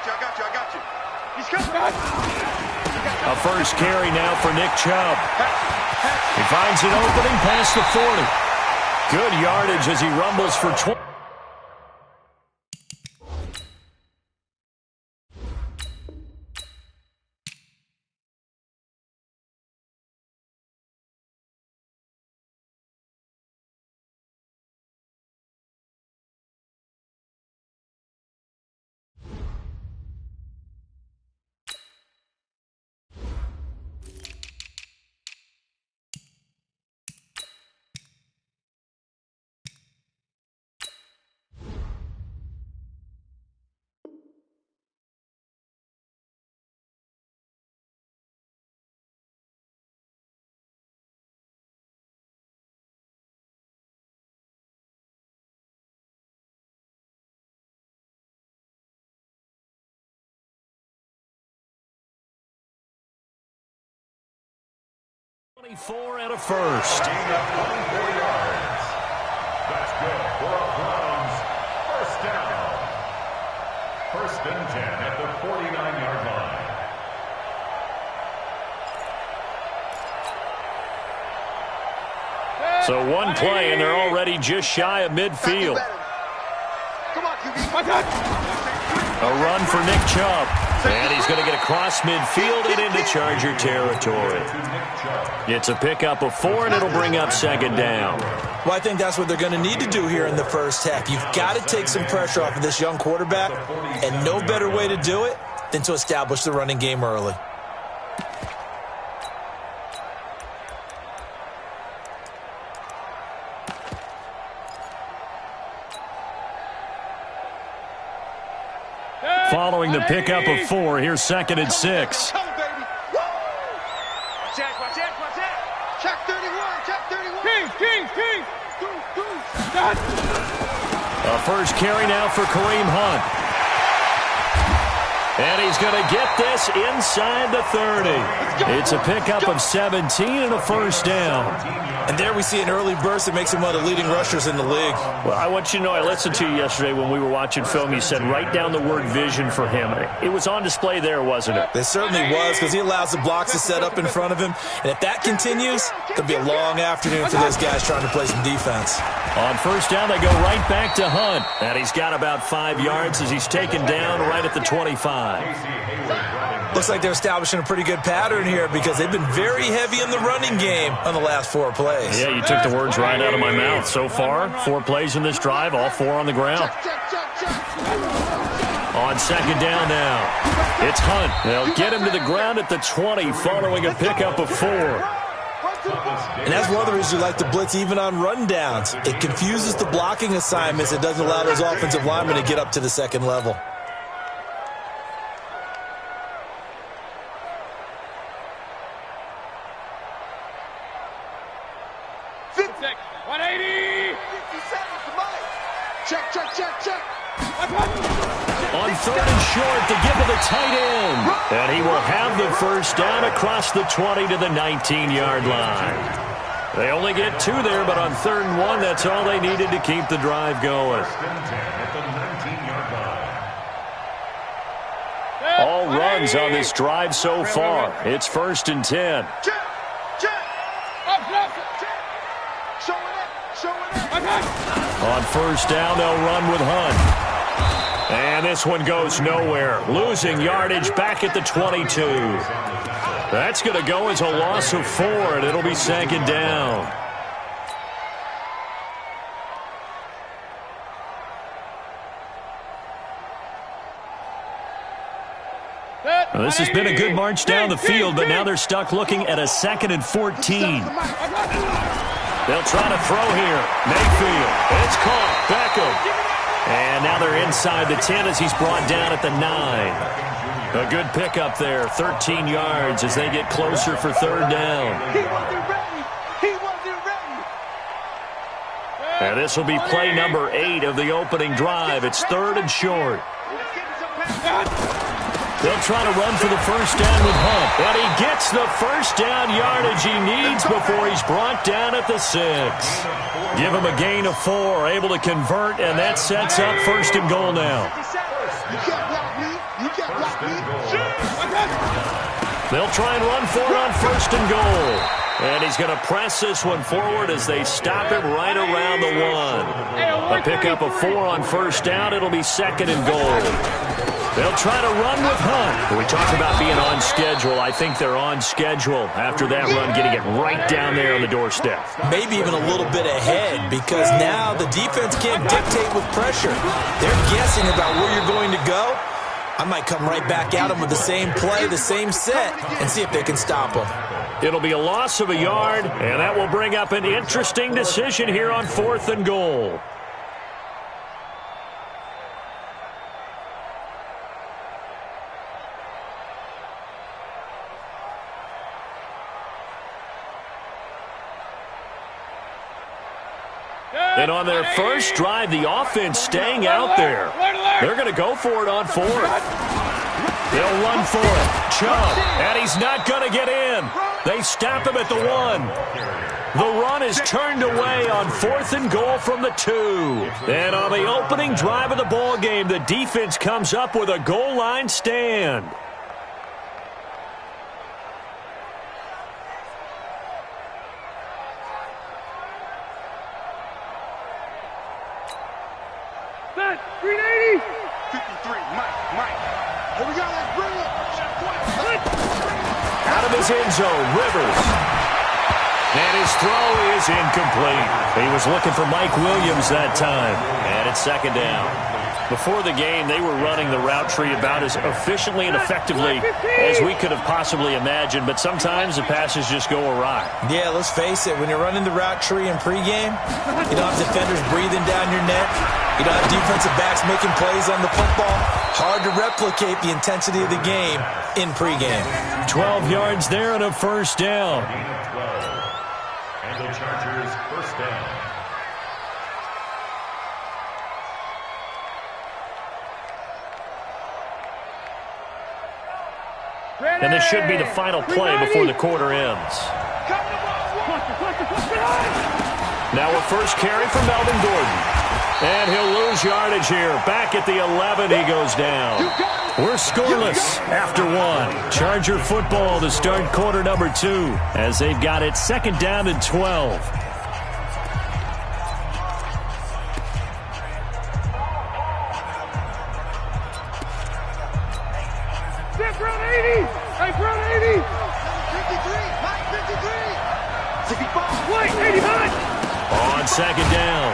A first carry now for Nick Chubb. He finds an opening past the 40. Good yardage as he rumbles for 20. .24 and a first. 4 yards. That's good for a Browns first down. First and 10 at the 49-yard line. So one play, and they're already just shy of midfield. A run for Nick Chubb. And he's going to get across midfield and into Charger territory. It's a pickup of 4, and it'll bring up second down. Well, I think that's what they're going to need to do here in the first half. You've got to take some pressure off of this young quarterback, and no better way to do it than to establish the running game early. Following the pickup of 4, here's second and 6. Check 31, check 31. King. A first carry now for Kareem Hunt. And he's going to get this inside the 30. It's a pickup of 17 and a first down. And there we see an early burst that makes him one of the leading rushers in the league. Well, I want you to know, I listened to you yesterday when we were watching film. You said write down the word vision for him. It was on display there, wasn't it? It certainly was, because he allows the blocks to set up in front of him. And if that continues, it'll be a long afternoon for those guys trying to play some defense. On first down, they go right back to Hunt. And he's got about 5 yards as he's taken down right at the 25. Looks like they're establishing a pretty good pattern here because they've been very heavy in the running game on the last 4 plays. Yeah, you took the words right out of my mouth. So far, 4 plays in this drive, all 4 on the ground. On second down now, it's Hunt. They'll get him to the ground at the 20 following a pickup of 4. And that's one of the reasons you like to blitz even on rundowns. It confuses the blocking assignments. It doesn't allow those offensive linemen to get up to the second level. On third and short to give to the tight end. And he will have the first down across the 20 to the 19-yard line. They only get 2 there, but on third and 1, that's all they needed to keep the drive going. All runs on this drive so far. It's first and 10. On first down, they'll run with Hunt. And this one goes nowhere. Losing yardage back at the 22. That's going to go as a loss of 4, and it'll be second down. Well, this has been a good march down the field, but now they're stuck looking at a 2nd and 14. They'll try to throw here. Mayfield. It's caught. Beckham. And now they're inside the 10 as he's brought down at the 9. A good pickup there. 13 yards as they get closer for third down. And this will be play number 8 of the opening drive. It's third and short. They'll try to run for the first down with Hunt. And he gets the first down yardage he needs before he's brought down at the 6. Give him a gain of 4, able to convert, and that sets up first and goal now. You can't block me. You They'll try and run for it on 1st and goal. And he's going to press this one forward as they stop him right around the 1. A pickup of 4 on 1st down. It'll be 2nd and goal. They'll try to run with Hunt. When we talk about being on schedule, I think they're on schedule after that run, getting it right down there on the doorstep. Maybe even a little bit ahead, because now the defense can't dictate with pressure. They're guessing about where you're going to go. I might come right back at them with the same play, the same set, and see if they can stop them. It'll be a loss of a yard, and that will bring up an interesting decision here on 4th and goal. And on their first drive, the offense staying out there. They're going to go for it on 4th. They'll run for it. Chubb, and he's not going to get in. They stop him at the 1. The run is turned away on 4th and goal from the 2. And on the opening drive of the ball game, the defense comes up with a goal line stand. Out of his end zone, Rivers. And his throw is incomplete. He was looking for Mike Williams that time. And it's 2nd down. Before the game, they were running the route tree about as efficiently and effectively as we could have possibly imagined, but sometimes the passes just go awry. Yeah, let's face it, when you're running the route tree in pregame, you don't have defenders breathing down your neck. You don't have defensive backs making plays on the football. Hard to replicate the intensity of the game in pregame. 12 yards there and a 1st down. And the Chargers 1st down. And this should be the final play before the quarter ends. Now a first carry for Melvin Gordon. And he'll lose yardage here. Back at the 11, he goes down. We're scoreless after 1. Charger football to start quarter number 2 as they've got it 2nd down and 12. Front 80! Hey, front 80! 53! Mike, 53! 65! Wait, 80 high! On 2nd down,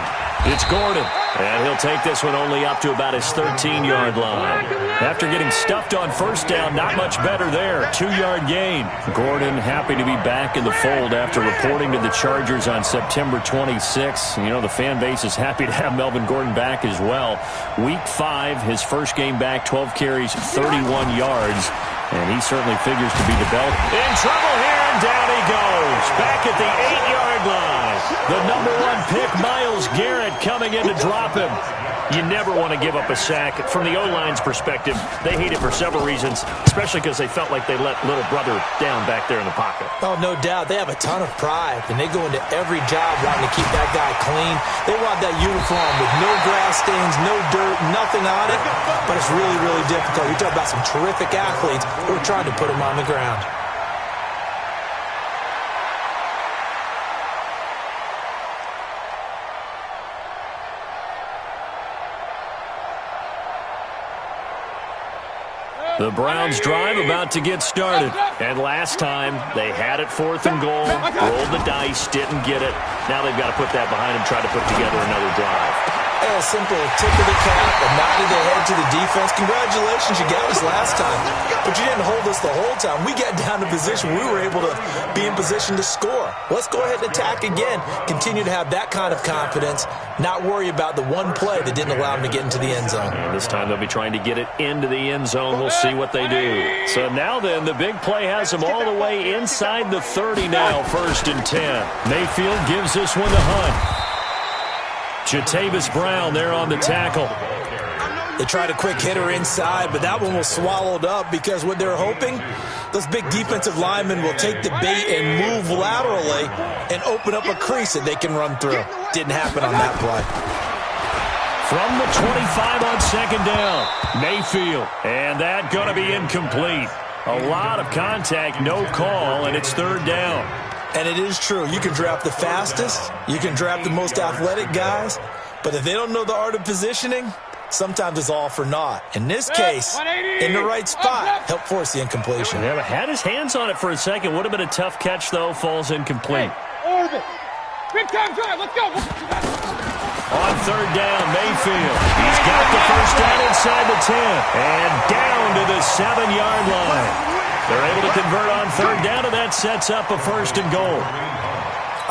it's Gordon. And he'll take this one only up to about his 13-yard line. After getting stuffed on 1st down, not much better there. 2-yard gain. Gordon happy to be back in the fold after reporting to the Chargers on September 26. You know, the fan base is happy to have Melvin Gordon back as well. Week 5, his first game back, 12 carries, 31 yards. And he certainly figures to be the belt. In trouble here, and down he goes. Back at the 8-yard line. The number 1 pick, Myles Garrett, coming in to drop him. You never want to give up a sack. From the O-line's perspective, they hate it for several reasons, especially because they felt like they let little brother down back there in the pocket. Oh, no doubt. They have a ton of pride, and they go into every job wanting to keep that guy clean. They want that uniform with no grass stains, no dirt, nothing on it. But it's really, really difficult. You talk about some terrific athletes who are trying to put him on the ground. The Browns drive about to get started. And last time, they had it 4th and goal, rolled the dice, didn't get it. Now they've got to put that behind them, try to put together another drive. A simple tip of the cap, a nod of the head to the defense. Congratulations, you got us last time. But you didn't hold us the whole time. We got down to position. We were able to be in position to score. Let's go ahead and attack again. Continue to have that kind of confidence. Not worry about the one play that didn't allow them to get into the end zone. And this time they'll be trying to get it into the end zone. We'll see what they do. So now then, the big play has them all the way inside the 30 now, 1st and 10. Mayfield gives this one to Hunt. Jatavis Brown there on the tackle. They tried a quick hitter inside, but that one was swallowed up because what they're hoping, those big defensive linemen will take the bait and move laterally and open up a crease that they can run through. Didn't happen on that play. From the 25 on second down, Mayfield. And that going to be incomplete. A lot of contact, no call, and it's third down. And it is true. You can draft the fastest. You can draft the most athletic guys. But if they don't know the art of positioning, sometimes it's all for naught. In this case, in the right spot, help force the incompletion. Yeah, had his hands on it for a second. Would have been a tough catch, though. Falls incomplete. Orbit. Big time drive. Let's go. On third down, Mayfield. He's got the first down inside the 10. And down to the 7-yard line. They're able to convert on third down, and that sets up a first and goal.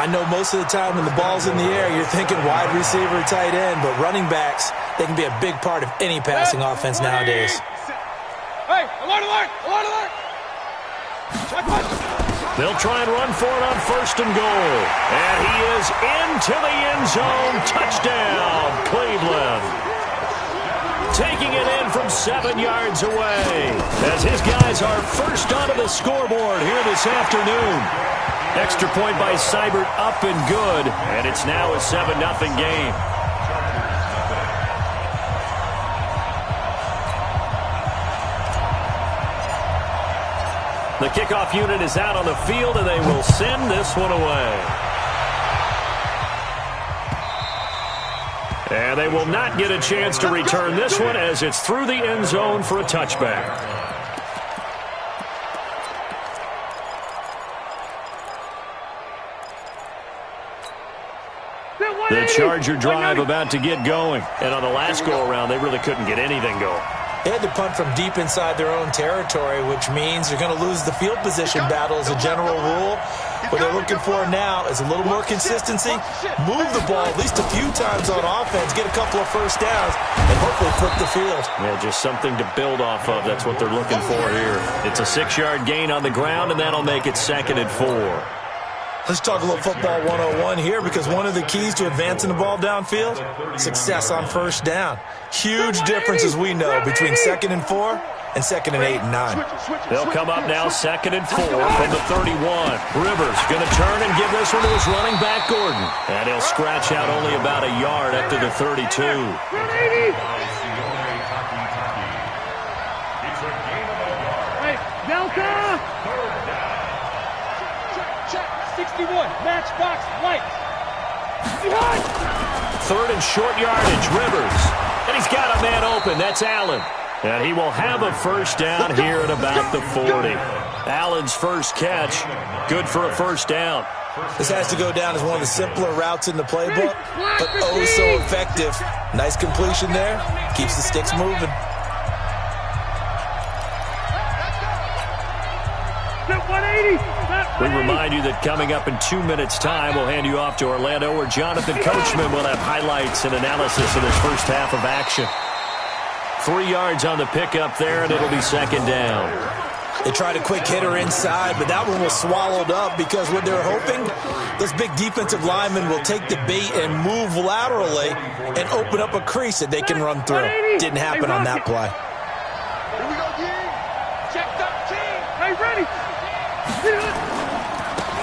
I know most of the time when the ball's in the air, you're thinking wide receiver, tight end, but running backs, they can be a big part of any passing offense nowadays. Hey, alert, alert, alert, alert. They'll try and run for it on first and goal. And he is into the end zone. Touchdown, Cleveland. Taking it in from 7 yards away as his guys are first onto the scoreboard here this afternoon. Extra point by Seibert up and good, and it's now a 7-0 game. The kickoff unit is out on the field, and they will send this one away. And they will not get a chance to return this one as it's through the end zone for a touchback. The Charger drive about to get going. And on the last go-around, they really couldn't get anything going. They had to punt from deep inside their own territory, which means they're going to lose the field position battle as a general rule. What they're looking for now is a little more consistency, move the ball at least a few times on offense, get a couple of first downs, and hopefully flip the field. Yeah, just something to build off of. That's what they're looking for here. It's a 6-yard gain on the ground, and that'll make it 2nd and 4. Let's talk a little football 101 here, because one of the keys to advancing the ball downfield, success on first down. Huge difference, as we know, between 2nd and 4 and 2nd and 8 and 9. They'll come up now 2nd and 4 from the 31. Rivers going to turn and give this one to his running back, Gordon. And he'll scratch out only about a yard up to the 32. Hey, Delta! 61, matchbox, white. Behind! 3rd and short yardage, Rivers. And he's got a man open. That's Allen. And he will have a first down here at about the 40. Allen's first catch, good for a first down. This has to go down as one of the simpler routes in the playbook, but oh so effective. Nice completion there. Keeps the sticks moving. We remind you that coming up in 2 minutes' time, we'll hand you off to Orlando, where Jonathan Coachman will have highlights and analysis of this first half of action. 3 yards on the pickup there, and it'll be 2nd down. They tried a quick hitter inside, but that one was swallowed up because what they're hoping, those big defensive linemen will take the bait and move laterally and open up a crease that they can run through. Didn't happen on that play. Here we go, check 13. Hey, ready.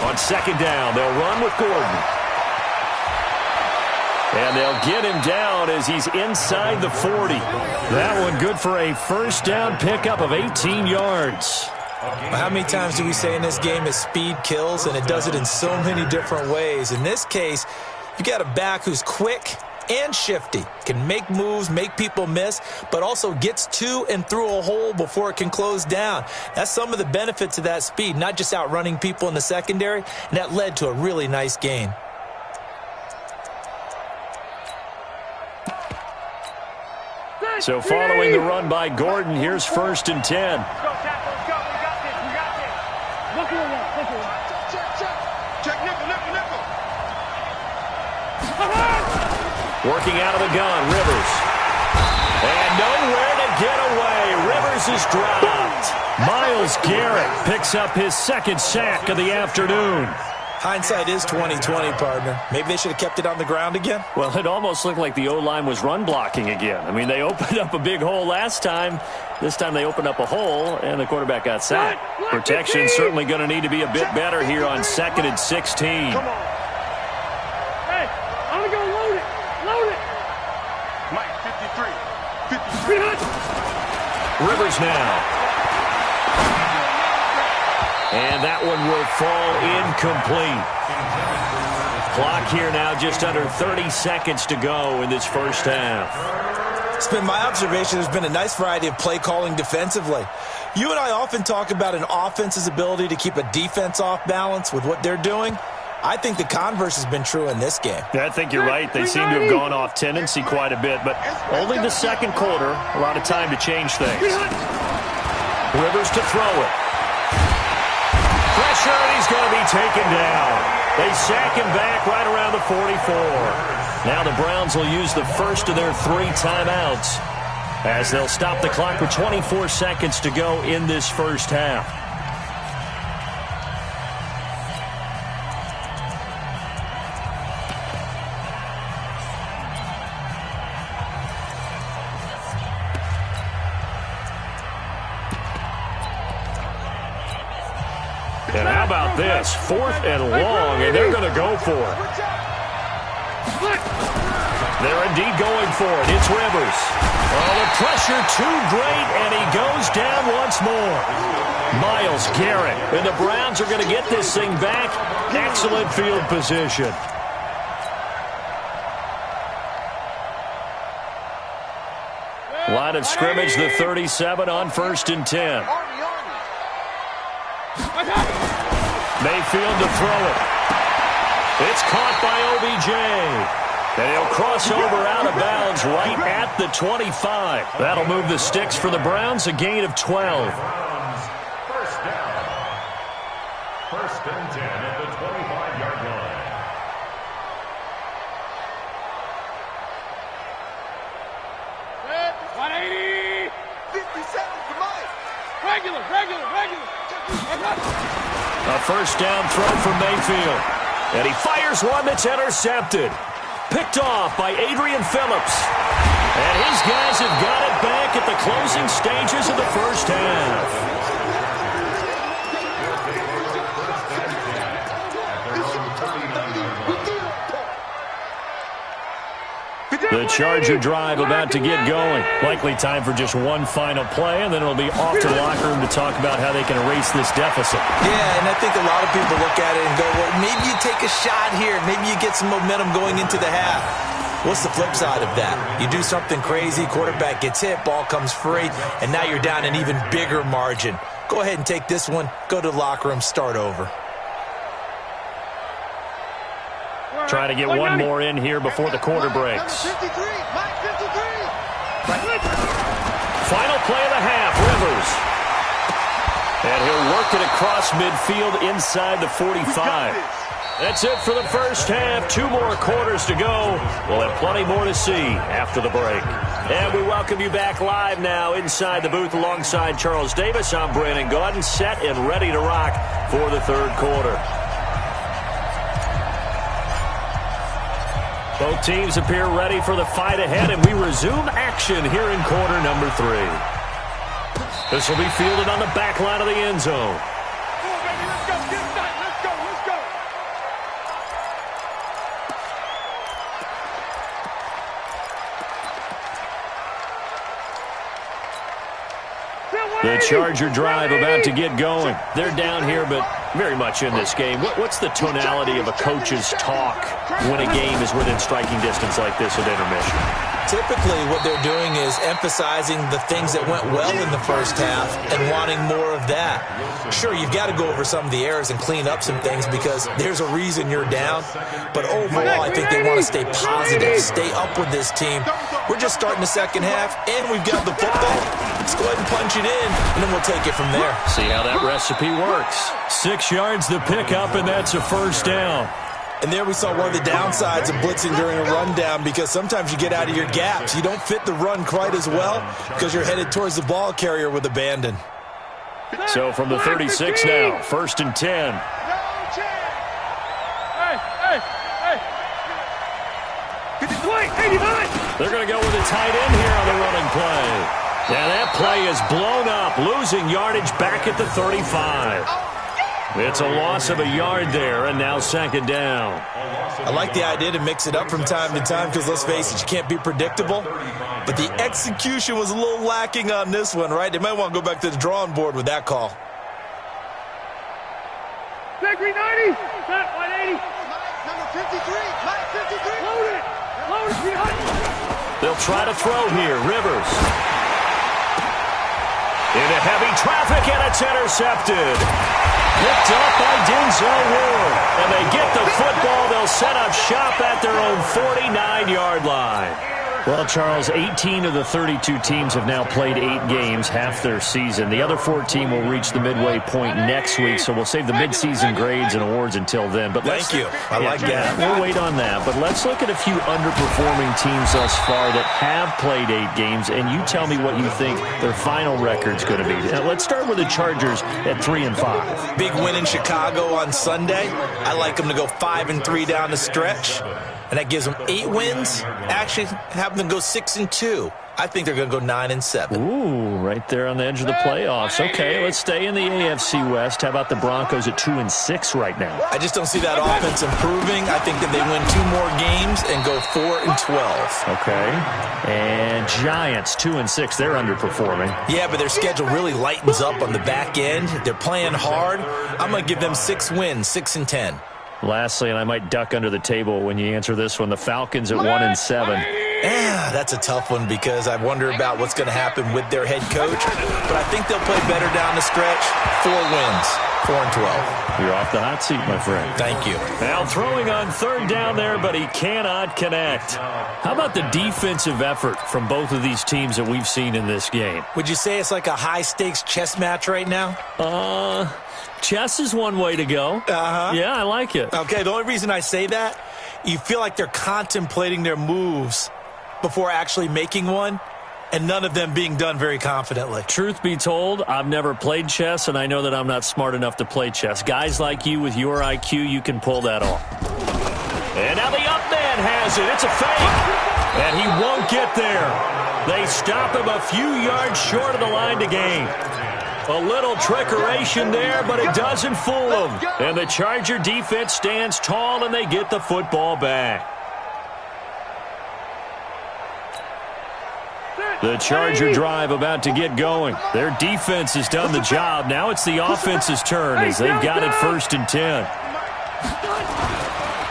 On 2nd down, they'll run with Gordon. And they'll get him down as he's inside the 40. That one good for a first down pickup of 18 yards. How many times do we say in this game is speed kills, and it does it in so many different ways. In this case, you got a back who's quick and shifty, can make moves, make people miss, but also gets to and through a hole before it can close down. That's some of the benefits of that speed, not just outrunning people in the secondary, and that led to a really nice gain. So following the run by Gordon, here's 1st and 10. Let's go, tackle. Let's go. We got this. We got this. Nickel one. Nickel one. Check nickel, nickel, nickel. Working out of the gun, Rivers. And nowhere to get away. Rivers is dropped. Myles Garrett picks up his 2nd sack of the afternoon. Hindsight is 20/20, partner. Maybe they should have kept it on the ground again. Well, it almost looked like the O-line was run blocking again. I mean, they opened up a big hole last time. This time they opened up a hole, and the quarterback got sacked. Protection certainly going to need to be a bit better here on 2nd and 16. Come on. Hey, I'm going to go load it. Load it. Mike. Rivers now. And that one will fall incomplete. Clock here now just under 30 seconds to go in this first half. It's been my observation there's been a nice variety of play calling defensively. You and I often talk about an offense's ability to keep a defense off balance with what they're doing. I think the converse has been true in this game. Yeah, I think you're right. They seem to have gone off tendency quite a bit, but only the second quarter, a lot of time to change things. Rivers to throw it. Pressure, and he's going to be taken down. They sack him back right around the 44. Now the Browns will use the first of their 3 timeouts as they'll stop the clock with 24 seconds to go in this first half. And how about this? 4th and long, and they're going to go for it. They're indeed going for it. It's Rivers. Oh, the pressure too great, and he goes down once more. Myles Garrett. And the Browns are going to get this thing back. Excellent field position. Line of scrimmage, the 37 on 1st and 10. Mayfield to throw it. It's caught by OBJ. And he'll cross over out of bounds right at the 25. That'll move the sticks for the Browns, a gain of 12. First down. 1st and 10 at the 25-yard line. Set, 180. 57, come on. Regular. A first down throw from Mayfield. And he fires one that's intercepted. Picked off by Adrian Phillips. And his guys have got it back at the closing stages of the first half. The Charger drive about to get going. Likely time for just one final play, and then it'll be off to the locker room to talk about how they can erase this deficit. Yeah, and I think a lot of people look at it and go, well, maybe you take a shot here. Maybe you get some momentum going into the half. What's the flip side of that? You do something crazy, quarterback gets hit, ball comes free, and now you're down an even bigger margin. Go ahead and take this one, go to the locker room, start over. Trying to get one more in here before the quarter breaks. Final play of the half, Rivers. And he'll work it across midfield inside the 45. That's it for the first half. 2 more quarters to go. We'll have plenty more to see after the break. And we welcome you back live now inside the booth alongside Charles Davis. I'm Brandon Gaudin, set and ready to rock for the 3rd quarter. Both teams appear ready for the fight ahead, and we resume action here in quarter number 3. This will be fielded on the back line of the end zone. The Charger drive about to get going. They're down here, but very much in this game. What's the tonality of a coach's talk when a game is within striking distance like this at intermission? Typically, what they're doing is emphasizing the things that went well in the first half and wanting more of that. Sure, you've got to go over some of the errors and clean up some things because there's a reason you're down. But overall, I think they want to stay positive, stay up with this team. We're just starting the second half, and we've got the football. Let's go ahead and punch it in, and then we'll take it from there. See how that recipe works. 6 yards the pickup, and that's a first down. And there we saw one of the downsides of blitzing during a rundown because sometimes you get out of your gaps. You don't fit the run quite as well because you're headed towards the ball carrier with abandon. So from the 36 now, 1st and 10. They're going to go with a tight end here on the running play. And that play is blown up, losing yardage back at the 35. It's a loss of a yard there, and now 2nd down. I like the idea to mix it up from time to time because, let's face it, you can't be predictable. but the execution was a little lacking on this one, right? They might want to go back to the drawing board with that call. Back 390. Back 180. Number 53. Mike 53. Load it. Load it behind you. They'll try to throw here. Rivers. Into heavy traffic, and it's intercepted. Picked up by Denzel Ward. And they get the football. They'll set up shop at their own 49-yard line. Well, Charles, 18 of the 32 teams have now played 8 games, half their season. The other 14 will reach the midway point next week, so we'll save the midseason grades and awards until then. But Thank you. I like that. We'll wait on that. But let's look at a few underperforming teams thus far that have played 8 games, and you tell me what you think their final record's going to be. Now, let's start with the Chargers at 3-5. Big win in Chicago on Sunday. I like them to go 5-3 down the stretch. And that gives them 8 wins. Actually, have them go 6-2. I think they're going to go 9-7. Ooh, right there on the edge of the playoffs. Okay, let's stay in the AFC West. How about the Broncos at 2-6 right now? I just don't see that offense improving. I think that they win 2 more games and go 4-12. Okay. And Giants, 2-6. They're underperforming. Yeah, but their schedule really lightens up on the back end. They're playing hard. I'm going to give them 6 wins, 6-10. Lastly, and I might duck under the table when you answer this one, the Falcons at 1-7. Yeah, that's a tough one because I wonder about what's going to happen with their head coach. But I think they'll play better down the stretch. 4 wins, 4-12. You're off the hot seat, my friend. Thank you. Now throwing on third down there, but he cannot connect. How about the defensive effort from both of these teams that we've seen in this game? Would you say it's like a high-stakes chess match right now? Chess is one way to go. Yeah, I like it. Okay, the only reason I say that, you feel like they're contemplating their moves before actually making one, and none of them being done very confidently. Truth be told, I've never played chess, and I know that I'm not smart enough to play chess. Guys like you with your IQ, you can pull that off. And now the up man has it. It's a fake. And he won't get there. They stop him a few yards short of the line to gain. A little trickeration there, but it doesn't fool them. And the Charger defense stands tall, and they get the football back. The Charger drive about to get going. Their defense has done the job. Now it's the offense's turn as they've got it 1st and 10.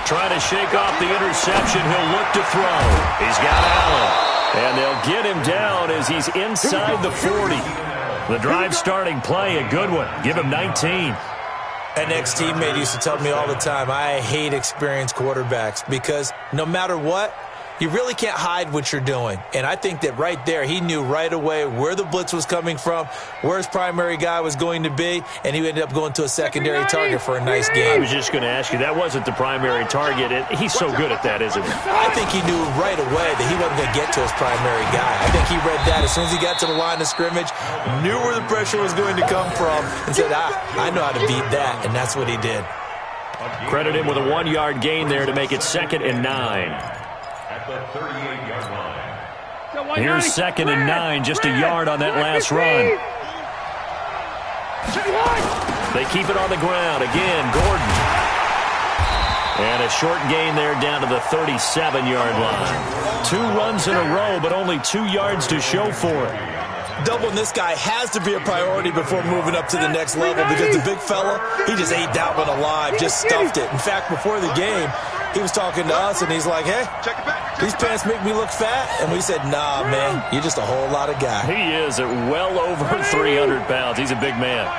Trying to shake off the interception. He'll look to throw. He's got Allen. And they'll get him down as he's inside the 40. The drive starting play, a good one. Give him 19. An ex-teammate used to tell me all the time, I hate experienced quarterbacks because no matter what, you really can't hide what you're doing. And I think that right there, he knew right away where the blitz was coming from, where his primary guy was going to be, and he ended up going to a secondary target for a nice game. I was just going to ask you, that wasn't the primary target. He's so good at that, isn't he? I think he knew right away that he wasn't going to get to his primary guy. I think he read that as soon as he got to the line of scrimmage, knew where the pressure was going to come from, and said, I know how to beat that, and that's what he did. Credit him with a 1-yard gain there to make it 2nd and 9. The 38-yard line. Here's 2nd and 9, just a yard on that last run. They keep it on the ground. Again, Gordon. And a short gain there down to the 37-yard line. 2 runs in a row, but only 2 yards to show for it. Doubling this guy has to be a priority before moving up to the next level because the big fella, he just ate that one alive, just stuffed it. In fact, before the game, he was talking to us, and he's like, hey, these pants make me look fat. And we said, nah, man, you're just a whole lot of guy. He is at well over 300 pounds. He's a big man.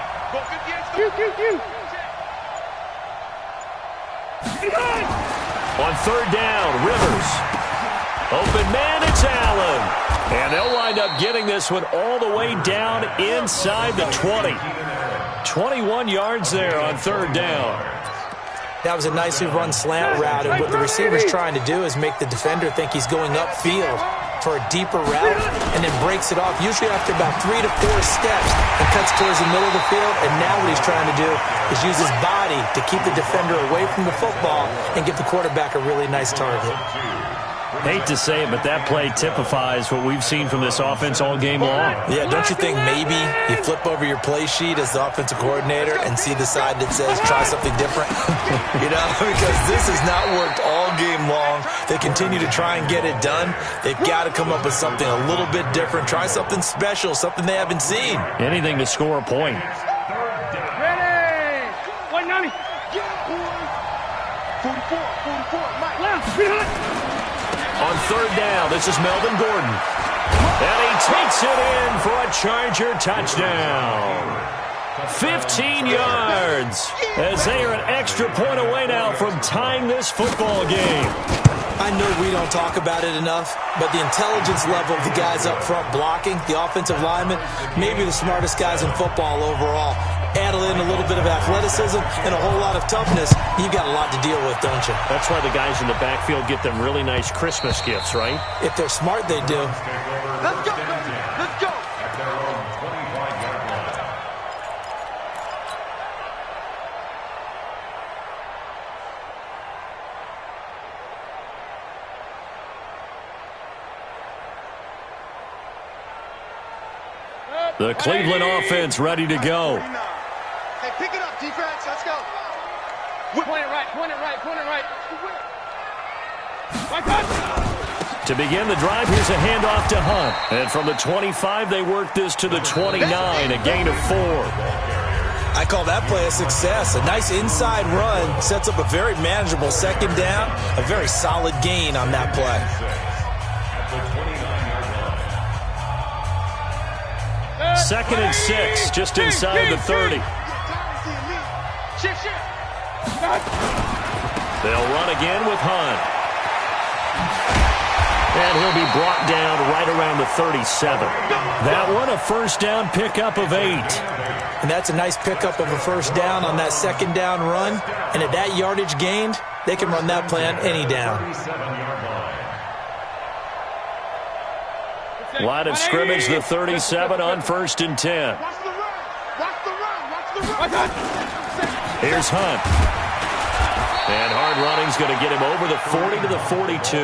On 3rd down, Rivers. Open man, it's Allen. And they'll wind up getting this one all the way down inside the 20. 21 yards there on 3rd down. That was a nicely run slant route, and what the receiver's trying to do is make the defender think he's going upfield for a deeper route and then breaks it off, usually after about 3 to 4 steps, and cuts towards the middle of the field. And now what he's trying to do is use his body to keep the defender away from the football and give the quarterback a really nice target. Hate to say it, but that play typifies what we've seen from this offense all game long. Yeah, don't you think maybe you flip over your play sheet as the offensive coordinator and see the side that says try something different? You know, because this has not worked all game long. They continue to try and get it done. They've got to come up with something a little bit different. Try something special, something they haven't seen. Anything to score a point. Ready. 190. 44, Mike. Left, behind. On third down, this is Melvin Gordon. And he takes it in for a Charger touchdown. 15 yards as they are an extra point away now from tying this football game. I know we don't talk about it enough, but the intelligence level of the guys up front blocking, the offensive linemen, maybe the smartest guys in football overall. Add in a little bit of athleticism and a whole lot of toughness, you've got a lot to deal with, don't you? That's why the guys in the backfield get them really nice Christmas gifts, right? If they're smart, they do. Let's go, let's go. At their own 25-yard line. The Cleveland offense ready to go. Hey, pick it up, defense. Let's go. Point it right, point it right, point it right. Right touch. To begin the drive, here's a handoff to Hunt. And from the 25, they work this to the 29, a gain of 4. I call that play a success. A nice inside run sets up a very manageable second down, a very solid gain on that play. At the 29-yard line. Second and 6, just inside the 30. Shift. They'll run again with Hunt. And he'll be brought down right around the 37. That one, a first down pickup of 8. And that's a nice pickup of a first down on that second down run. And at that yardage gained, they can run that play on any down. 37-yard line. Line of scrimmage, the 37 on first and 10. Watch the run. Here's Hunt. And hard running's going to get him over the 40 to the 42.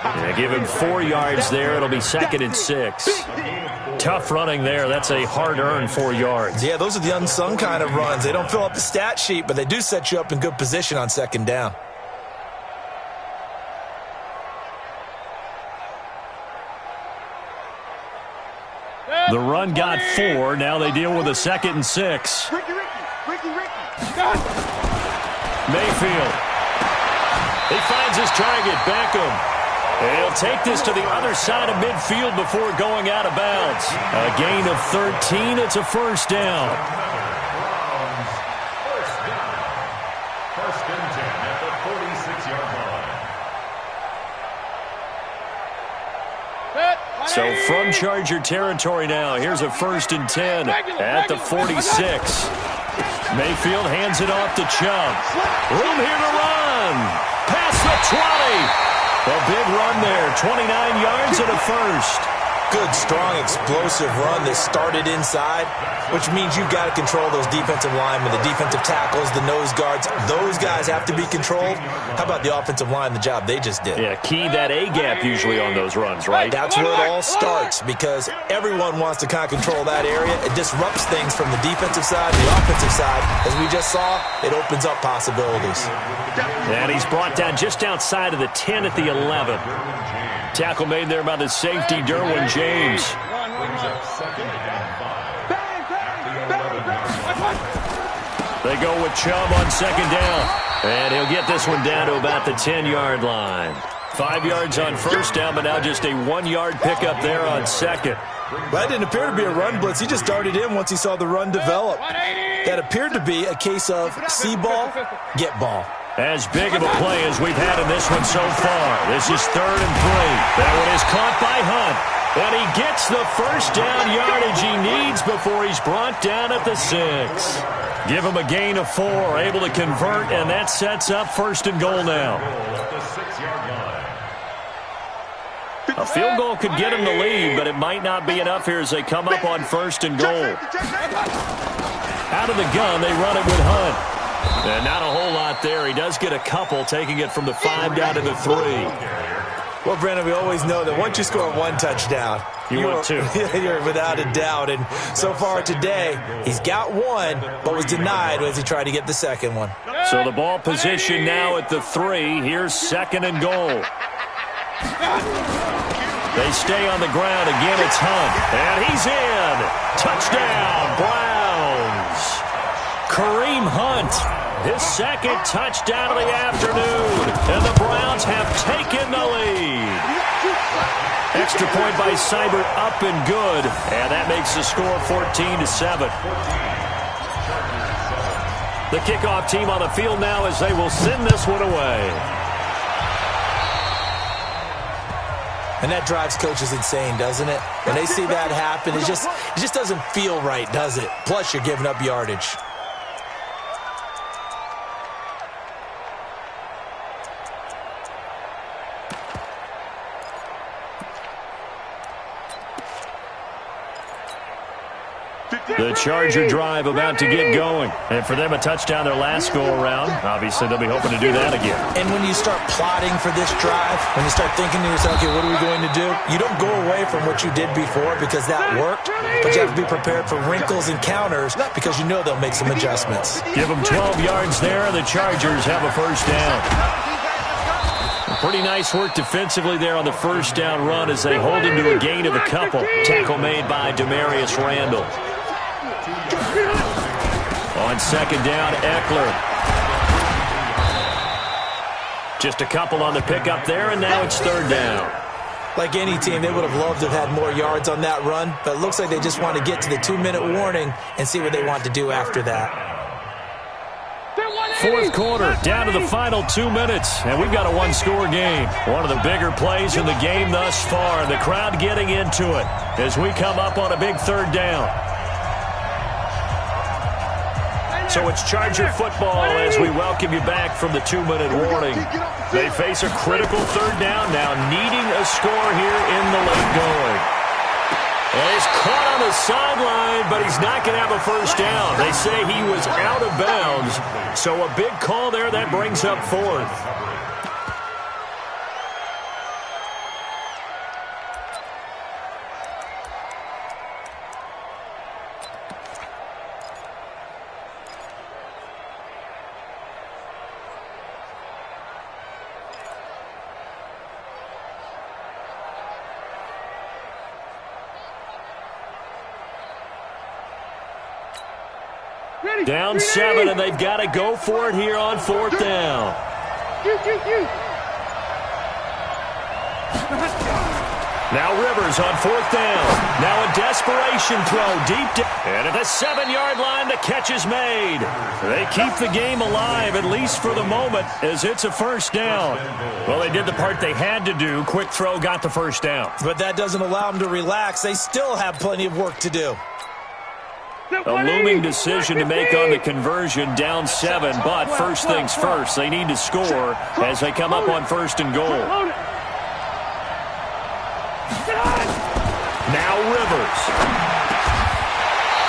Yeah, give him 4 yards there. It'll be second and 6. Tough running there. That's a hard-earned 4 yards. Yeah, those are the unsung kind of runs. They don't fill up the stat sheet, but they do set you up in good position on second down. The run got 4. Now they deal with a second and 6. Ricky. Mayfield. He finds his target, Beckham. He'll take this to the other side of midfield before going out of bounds. A gain of 13. It's a first down. First and 10 at the 46-yard line. So from Charger territory now, here's a first and 10 at the 46. Mayfield hands it off to Chubb. Room here to run. Past the 20. A big run there, 29 yards and a first. Good, strong, explosive run that started inside, which means you've got to control those defensive linemen, the defensive tackles, the nose guards. Those guys have to be controlled. How about the offensive line, the job they just did? Yeah, key that A-gap usually on those runs, right? That's where it all starts, because everyone wants to kind of control that area. It disrupts things from the defensive side, the offensive side. As we just saw, it opens up possibilities. And he's brought down just outside of the 10 at the 11. Tackle made there by the safety, Derwin James. Brings up second and 5. They go with Chubb on second down. And he'll get this one down to about the 10-yard line. 5 yards on first down, but now just a 1-yard pickup there on second. That didn't appear to be a run blitz. He just darted in once he saw the run develop. That appeared to be a case of see ball, get ball. As big of a play as we've had in this one so far. This is 3rd and 3. That one is caught by Hunt. And he gets the first down yardage he needs before he's brought down at the 6. Give him a gain of 4, able to convert, and that sets up 1st and goal now. A field goal could get him the lead, but it might not be enough here as they come up on 1st and goal. Out of the gun, they run it with Hunt. And not a whole lot there. He does get a couple, taking it from the 5 down to the 3. Well, Brandon, we always know that once you score one touchdown, you're 2. You're without a doubt. And so far today, he's got one, but was denied as he tried to get the second one. So the ball position now at the 3. Here's 2nd and goal. They stay on the ground. Again, it's Hunt. And he's in. Touchdown, Browns. Kareem Hunt, his 2nd touchdown of the afternoon. And the Browns have taken the lead. Extra point by Seibert, up and good. And that makes the score 14-7. The kickoff team on the field now as they will send this one away. And that drives coaches insane, doesn't it? When they see that happen, it just doesn't feel right, does it? Plus, you're giving up yardage. The Charger drive about to get going. And for them, a touchdown their last go-around. Obviously, they'll be hoping to do that again. And when you start plotting for this drive, when you start thinking to yourself, okay, what are we going to do? You don't go away from what you did before because that worked, but you have to be prepared for wrinkles and counters because you know they'll make some adjustments. Give them 12 yards there, and the Chargers have a first down. Pretty nice work defensively there on the first down run as they hold him to a gain of a couple. Tackle made by Demarius Randall. On 2nd down, Eckler. Just a couple on the pickup there, and now it's 3rd down. Like any team, they would have loved to have had more yards on that run, but it looks like they just want to get to the 2-minute warning and see what they want to do after that. 4th quarter, down to the final 2 minutes, and we've got a one-score game. One of the bigger plays in the game thus far, and the crowd getting into it as we come up on a big 3rd down. So it's Charger football as we welcome you back from the 2-minute warning. They face a critical 3rd down now, needing a score here in the late going. And he's caught on the sideline, but he's not going to have a first down. They say he was out of bounds. So a big call there that brings up 4th. Down 7, and they've got to go for it here on 4th down. Now Rivers on 4th down. Now a desperation throw deep down. And at the 7-yard line, the catch is made. They keep the game alive, at least for the moment, as it's a first down. Well, they did the part they had to do. Quick throw got the first down. But that doesn't allow them to relax. They still have plenty of work to do. A looming decision to make on the conversion, down 7, but first things first, they need to score as they come up on 1st and goal. Now Rivers.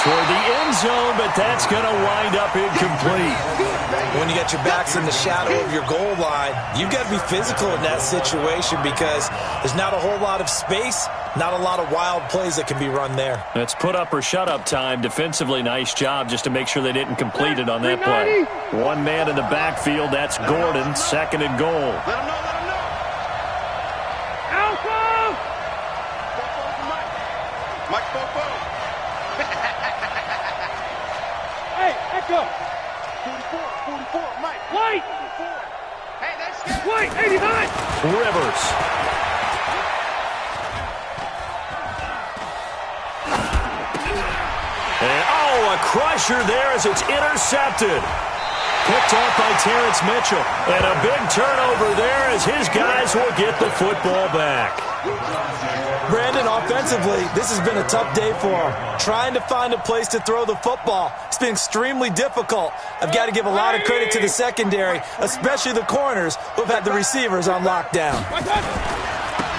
Toward the end zone, but that's going to wind up incomplete. When you got your backs in the shadow of your goal line, you've got to be physical in that situation because there's not a whole lot of space, not a lot of wild plays that can be run there. That's put up or shut up time. Defensively, nice job just to make sure they didn't complete it on that play. One man in the backfield, that's Gordon, 2nd and goal. Hey, Echo. 44, Mike. White. Hey, that's good. White, 89. Rivers. And, a crusher there as it's intercepted. Picked off by Terrence Mitchell. And a big turnover there as his guys will get the football back. Brandon, offensively, this has been a tough day for him. Trying to find a place to throw the football. It's been extremely difficult. I've got to give a lot of credit to the secondary, especially the corners who've had the receivers on lockdown.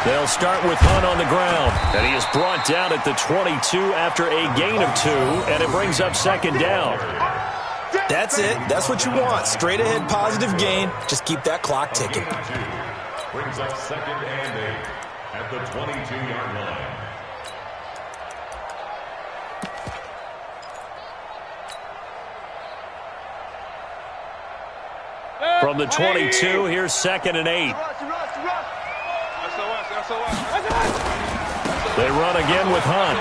They'll start with Hunt on the ground. And he is brought down at the 22 after a gain of 2, and it brings up 2nd down. That's it. That's what you want. Straight ahead positive gain. Just keep that clock ticking. Brings up 2nd and 8 at the 22-yard line. From the 22, here's 2nd and 8. They run again with Hunt.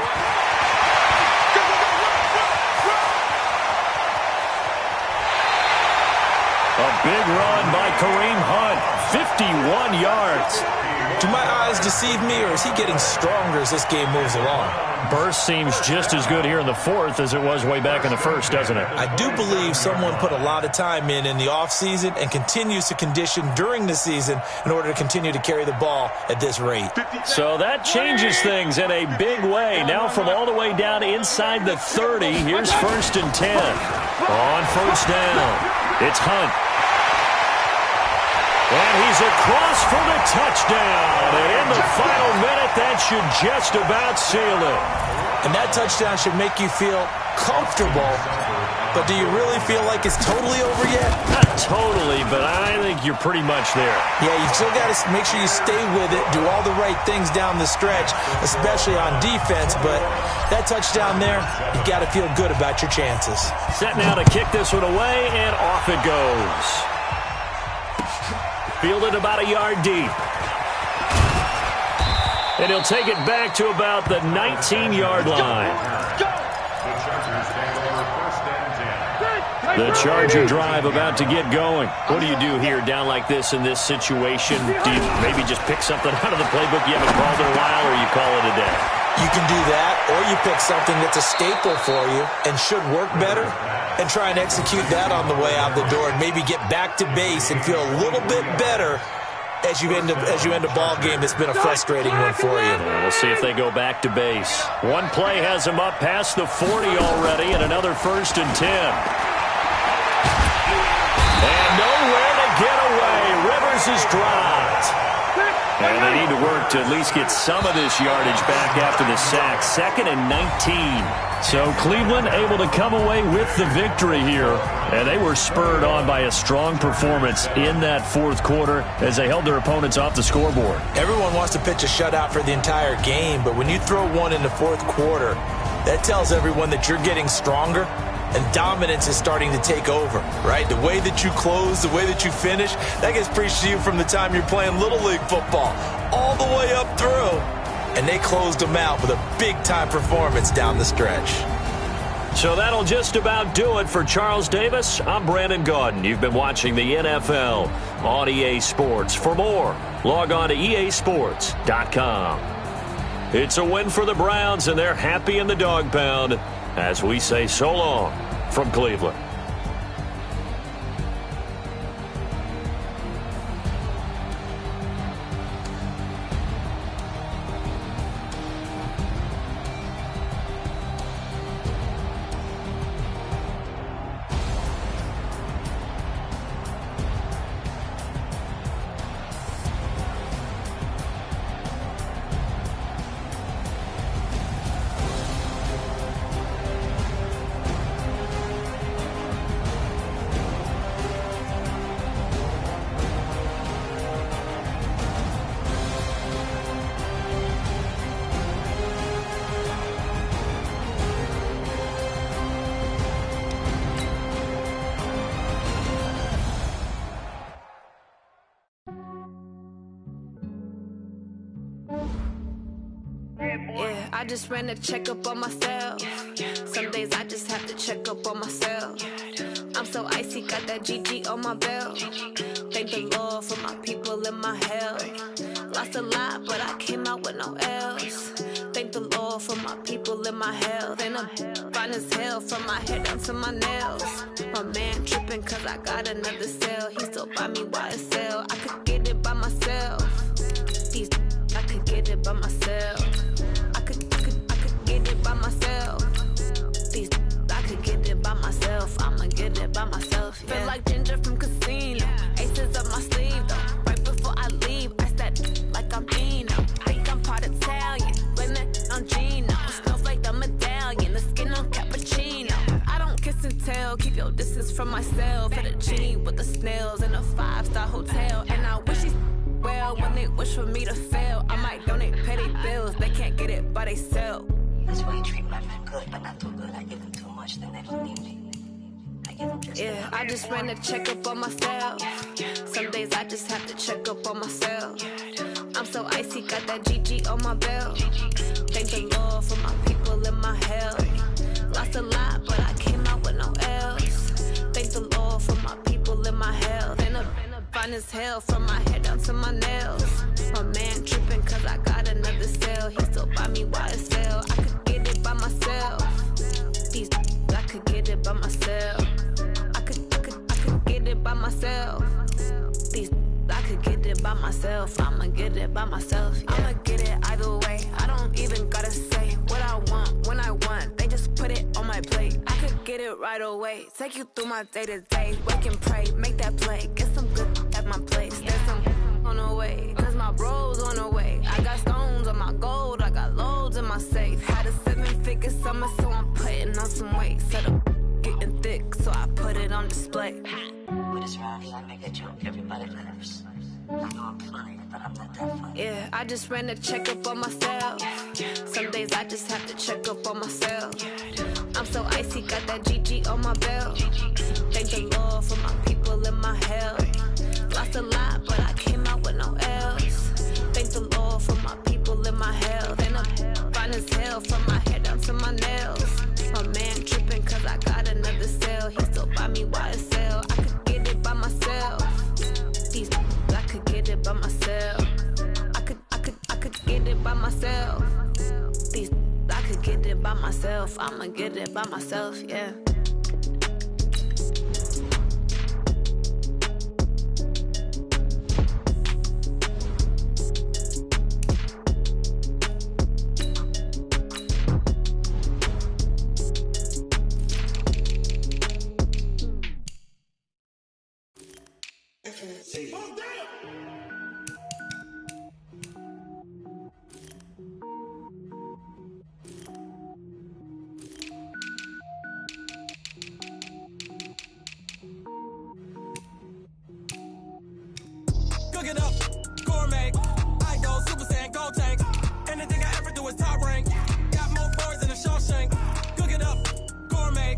A big run by Kareem Hunt, 51 yards. Do my eyes deceive me, or is he getting stronger as this game moves along? Burst seems just as good here in the 4th as it was way back in the 1st, doesn't it? I do believe someone put a lot of time in the offseason and continues to condition during the season in order to continue to carry the ball at this rate. So that changes things in a big way. Now from all the way down inside the 30, here's 1st and 10. On 1st down, it's Hunt. And he's across for the touchdown. And in the final minute, that should just about seal it. And that touchdown should make you feel comfortable. But do you really feel like it's totally over yet? Not totally, but I think you're pretty much there. Yeah, you still got to make sure you stay with it, do all the right things down the stretch, especially on defense. But that touchdown there, you got to feel good about your chances. Set now to kick this one away, and off it goes. Fielded about a yard deep. And he'll take it back to about the 19-yard line. The Charger drive about to get going. What do you do here down like this in this situation? Do you maybe just pick something out of the playbook you haven't called in a while, or you call it a day? You can do that, or you pick something that's a staple for you and should work better and try and execute that on the way out the door and maybe get back to base and feel a little bit better as you end a ball game that's been a frustrating one for you. Yeah, we'll see if they go back to base. One play has them up past the 40 already, and another 1st and 10. And nowhere to get away. Rivers is dropped. And they need to work to at least get some of this yardage back after the sack. 2nd and 19. So Cleveland able to come away with the victory here. And they were spurred on by a strong performance in that 4th quarter as they held their opponents off the scoreboard. Everyone wants to pitch a shutout for the entire game, but when you throw one in the 4th quarter, that tells everyone that you're getting stronger and dominance is starting to take over, right? The way that you close, the way that you finish, that gets preached to you from the time you're playing Little League football all the way up through. And they closed them out with a big-time performance down the stretch. So that'll just about do it for Charles Davis. I'm Brandon Gaudin. You've been watching the NFL on EA Sports. For more, log on to easports.com. It's a win for the Browns, and they're happy in the dog pound as we say so long from Cleveland. Yeah, I just ran a checkup on myself. Some days I just have to check up on myself. I'm so icy, got that GG on my belt. Thank the Lord for my people and my health. Lost a lot, but I came out with no else. Thank the Lord for my people and my health. And I'm fine as hell from my head down to my nails. My man tripping cause I got another cell. He still buy me YSL. I could get it by myself. I could get it by myself. I could get it by myself. I could get it by myself. I'ma get it by myself. Yeah. Feel like Ginger from Casino. Aces up my sleeve though. Right before I leave, I said like I'm Dino. Think I'm part Italian. Blame that on Gino. Smells like the medallion. The skin on cappuccino. I don't kiss and tell. Keep your distance for me to fail. I might donate, pay their bills. They can't get it by they self. That's why you treat women good, but not too good. I give them too much, then they don't need me. Yeah, I just ran a checkup on myself. Some days I just have to check up on myself. I'm so icy, got that GG on my belt. Thank the Lord for my people in my health. Lost a lot, but I came out with no else. Thank the Lord for my people in my health. And fine as hell from my head down to my nails. My man tripping cause I got another cell. He still buy me YSL. I could get it by myself. These I could get it by myself. I could get it by myself. These I could get it by myself. I'ma get it by myself. Yeah. I'ma get it either way. I don't even gotta say what I want when I want. They just put it on my plate. I could get it right away. Take you through my day to day. Wake and pray, make that play. Get some good at my place. There's some on the way. Cause my bros on the way. I got stones on my gold. I got loads in my safe. Had a 7-figure summer, so I'm putting on some weight. Set up getting thick, so I put it on display. With this round here, I make a joke. Everybody laughs. I know I'm funny, but I'm not that funny. Yeah, I just ran a checkup on myself. Some days I just have to check up on myself. I'm so icy, got that GG on my belt. Thank the Lord for my people in my health. Lost a lot, but I came out with no else. Thank the Lord for my people in my health. And I'm fine as hell from my head down to my nails. My man tripping cause I got another cell. He still buy me YSL. I could get it by myself. These I could get it by myself. I could get it by myself. These I could get it by myself. I'ma get it by myself, yeah. Cook it up, gourmet. I go Super Saiyan, gold tank. Anything I ever do is top rank. Got more boards than a Shawshank. Cook it up, gourmet.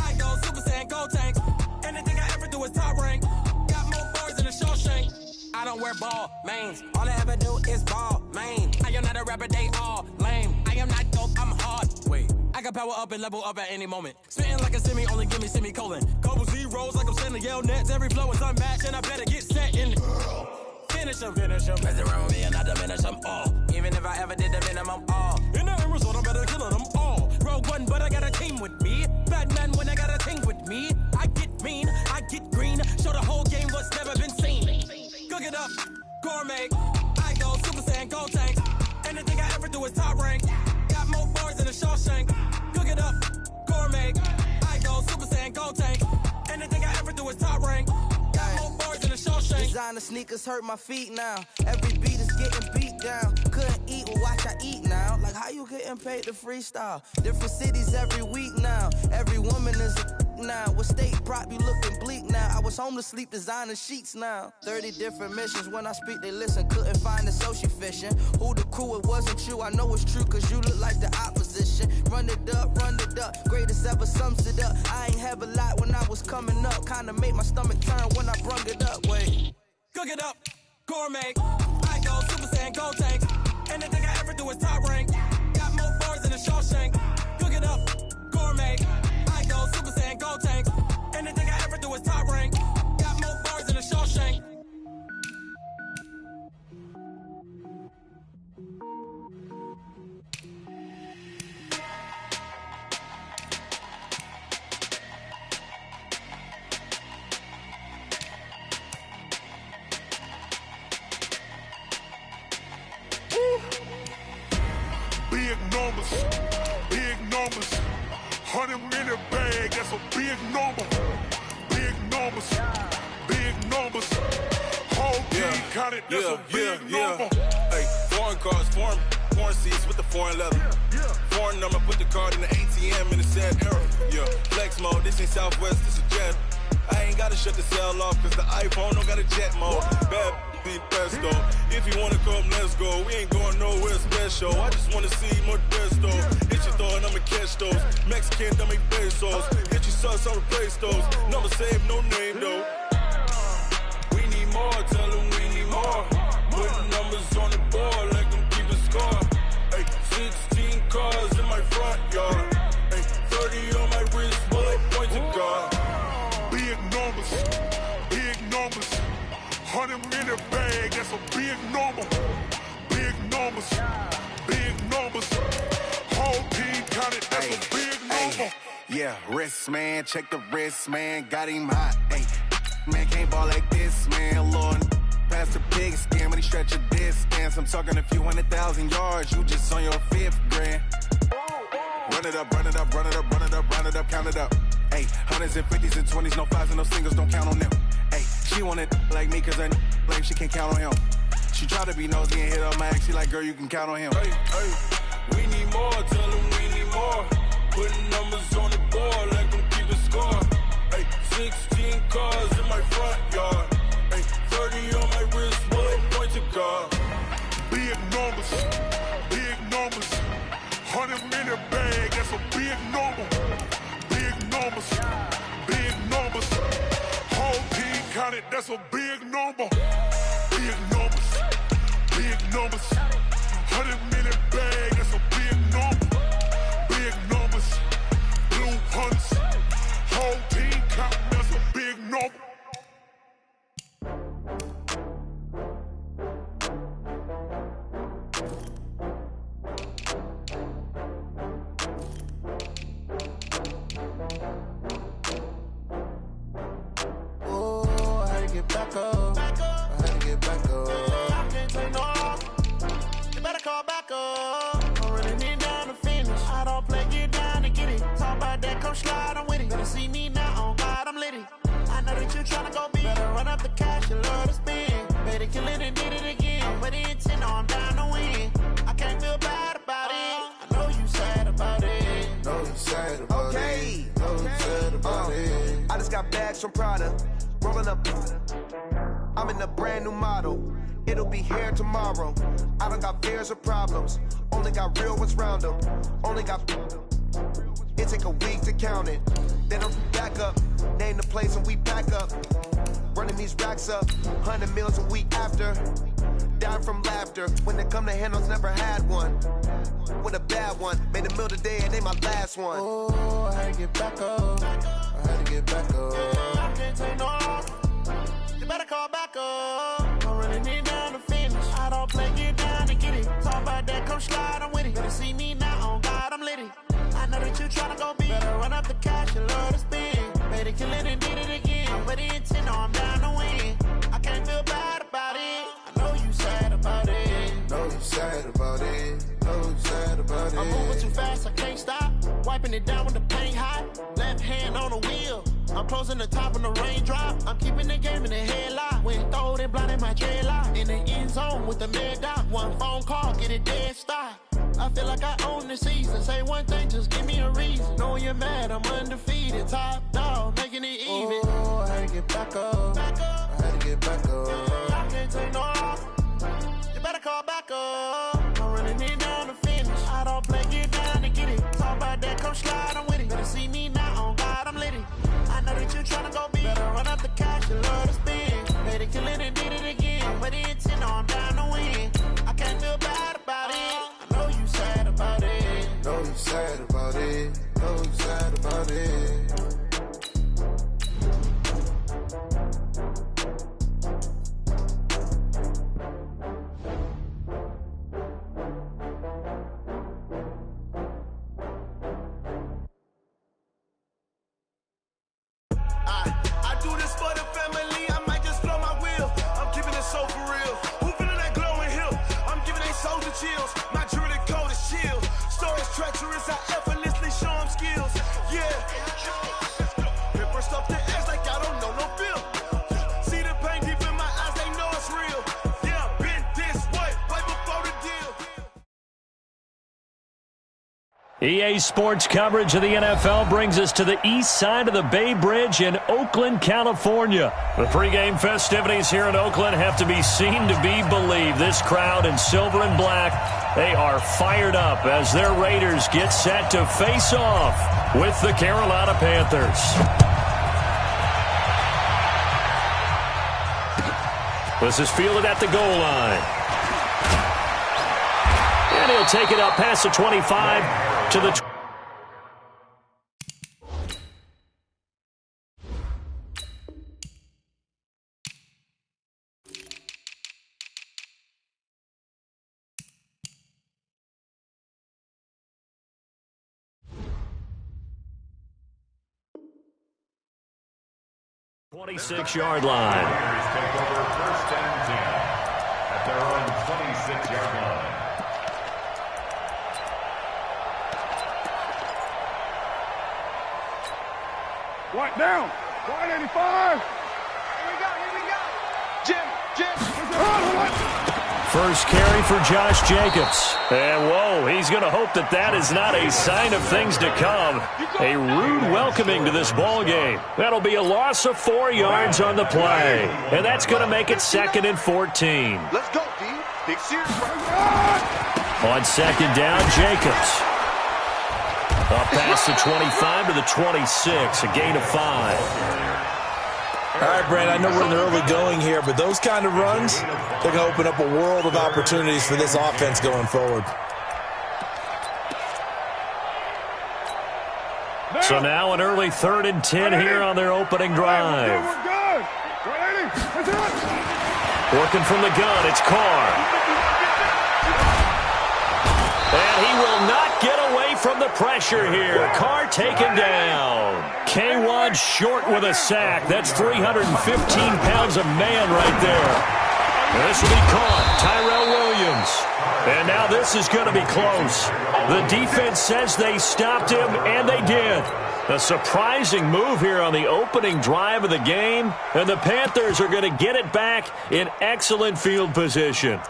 I go Super Saiyan, gold tank. Anything I ever do is top rank. Got more boards than a Shawshank. I don't wear ball mains. All I ever do is ball main. I am not a rapper, they all lame. I am not dope, I'm hard. Wait, I can power up and level up at any moment. Spitting like a semi, only give me semicolon. Couple zeros like I'm sending yell nets. Every flow is unmatched and I better get set in. Finish them. Mess around with me and I diminish them all. Even if I ever did the minimum all. In the end result, I'm better killing them all. Rogue one, but I got a team with me. Batman when I got a team with me. I get mean, I get green. Show the whole game what's never been seen. Cook it up, gourmet. I go Super Saiyan, gold tank. Anything I ever do is top rank. Got more bars than a Shawshank. Cook it up, gourmet. I go Super Saiyan, gold tank. Anything I ever do is top rank. Got more bars than a Shawshank. Designer sneakers hurt my feet now. Every beat is getting beat down. Couldn't eat, well watch I eat now. Like how you getting paid to freestyle? Different cities every week now. Every woman is a now. With state prop, you looking bleak now. I was home to sleep, designer sheets now. 30 different missions. When I speak, they listen. Couldn't find the social fishing. Who the crew, it wasn't you. I know it's true, cause you look like the opposition. Run it up. Greatest ever sums it up. I ain't have a lot when I was coming up. Kinda made my stomach turn when I brung it up. Wait. Cook it up, gourmet. I go Super Saiyan, gold tank. Anything I ever do is top rank. Got more bars than a Shawshank. Cook it up, gourmet. I go Super Saiyan, gold tank. Anything I ever do is top rank. Got more bars than a Shawshank. Big numbers, 100 minute bag, that's a big number. Big numbers, whole team counted, that's a big number. Hey, foreign cars, foreign seats with the foreign leather. Foreign number, put the card in the ATM in the sad era. Yeah, flex mode, this ain't Southwest, this is jet. I ain't gotta shut the cell off, cause the iPhone don't got a jet mode. Bad think pesto. If you wanna come, let's go. We ain't going nowhere special. I just wanna see more Modesto. Hit you throwing, I'ma catch those. Mexican, don't make pesos. Hit you sus, I'll replace those. Number save, no name though. We need more, tell them we need more. Putting numbers on the board, let them keep a score. Ay, 16 cars in my front yard. Ay, 30 on my wrist, bullet point to God. Big numbers, big numbers. 100 in the bag, that's a big number. Big numbers, big numbers. Whole team counted, that's a big number. Yeah, wrist man, check the wrist man, got him hot. Ay, man can't ball like this, man. Lord, past the big skin when he stretch a distance. I'm talking a few 100,000 yards, you just on your 5th grand. Run it up, run it up, run it up, run it up, run it up, count it up. Ay, 100s and 50s and 20s, no 5s and no singles, don't count on them. Ay, she want it like me cause I like she can't count on him. She try to be nosy and hit up my ex, she like, girl, you can count on him. Hey, hey, we need more, tell them we need more. Putting numbers on the board, let them keep a score. Hey, 16 cars in my front yard. Hey, 30 on my wrist, bullet point to God. Big numbers, big numbers. 100 in the bag, that's a big number. Big numbers, big numbers. Whole team counted, that's a big number. Big numbers, big numbers. 100 in the bag, that's a big number. Big numbers, blue hunts. Whole team counting, that's a big number. Back up. I had to get back up. I can't take no loss. You better call back up. I'm running it down to finish. I don't play, get down to get it. Talk about that, come slide, I'm with it. Better see me now, on God, I'm litty. I know that you tryna go big. Better run up the cash, you love to spend. Better kill it and did it again. I'm with the intent, no, I'm down to win. I can't feel bad about it. I know you sad about it. Know you sad about it. Know you sad about it. I just got bags from Prada. Rolling up, I'm in a brand new model. It'll be here tomorrow. I don't got fears or problems. Only got real ones round them. Only got. It take a week to count it. Then I'm back up. Name the place and we pack up. Running these racks up. 100 meals a week after. Down from laughter. When they come to handles, never had one. With a bad one. Made a meal today and they my last one. Oh, I had to get back up. I had to get back up. I can't take no loss. You better call back up. I'm running it down to finish. I don't play, get down to get it. Talk about that, come slide, I'm with it. Better see me now, on God, I'm litty. I know that you tryna go big. Better run up the cash, you love to spend. Better kill it and did it again. I'm with the intent, no, I'm down to win. I can't feel bad about it. I know you sad about it. Know you sad about it. Know you sad about it. I'm moving too fast, I can't stop. Wiping it down with the paint hot. Left hand on the wheel. I'm closing the top when the raindrop. I'm keeping the game in the headlock. When throwed and blinded my dreadlock. In the end zone with the mad dot. One phone call, get it dead stop. I feel like I own the season. Say one thing, just give me a reason. Knowing you're mad, I'm undefeated. Top dog, making it even. Oh, I had to get back up. I had to get back up. I can't take no loss. You better call back up. I'm running it down to finish. I don't play, get down to get it. Talk about that, come slide, I'm with it. Better see me now, on God, I'm litty. I know that you tryna go big. Better run up the cash, you love to spend. Better kill it and did it again. But the intent, no, I'm down to win. I can't feel bad about it. I know you sad about it. Know you sad about it. Know you sad about it. EA Sports coverage of the NFL brings us to the east side of the Bay Bridge in Oakland, California. The pregame festivities here in Oakland have to be seen to be believed. This crowd in silver and black, they are fired up as their Raiders get set to face off with the Carolina Panthers. This is fielded at the goal line. And he'll take it up past the 25 to the 26-yard line. Raiders take over 1st and 10 at their own 26-yard line. White down. White 85. Here we go. Jim. First carry for Josh Jacobs. And, whoa, he's going to hope that that is not a sign of things to come. A rude welcoming to this ball game. That'll be a loss of 4 yards on the play. And that's going to make it 2nd and 14. Let's go, D. Big series. On 2nd down, Jacobs. Up past the 25 to the 26, a gain of 5. All right, Brandon, I know we're in the early going here, but those kind of runs, they're going to open up a world of opportunities for this offense going forward. So now an early 3rd and 10 here on their opening drive. Working from the gun, it's Carr. And he will not get away from the pressure here. Carr taken down. K1 short with a sack. That's 315 pounds of man right there. And this will be caught. Tyrell Williams. And now this is going to be close. The defense says they stopped him, and they did. A surprising move here on the opening drive of the game. And the Panthers are going to get it back in excellent field position.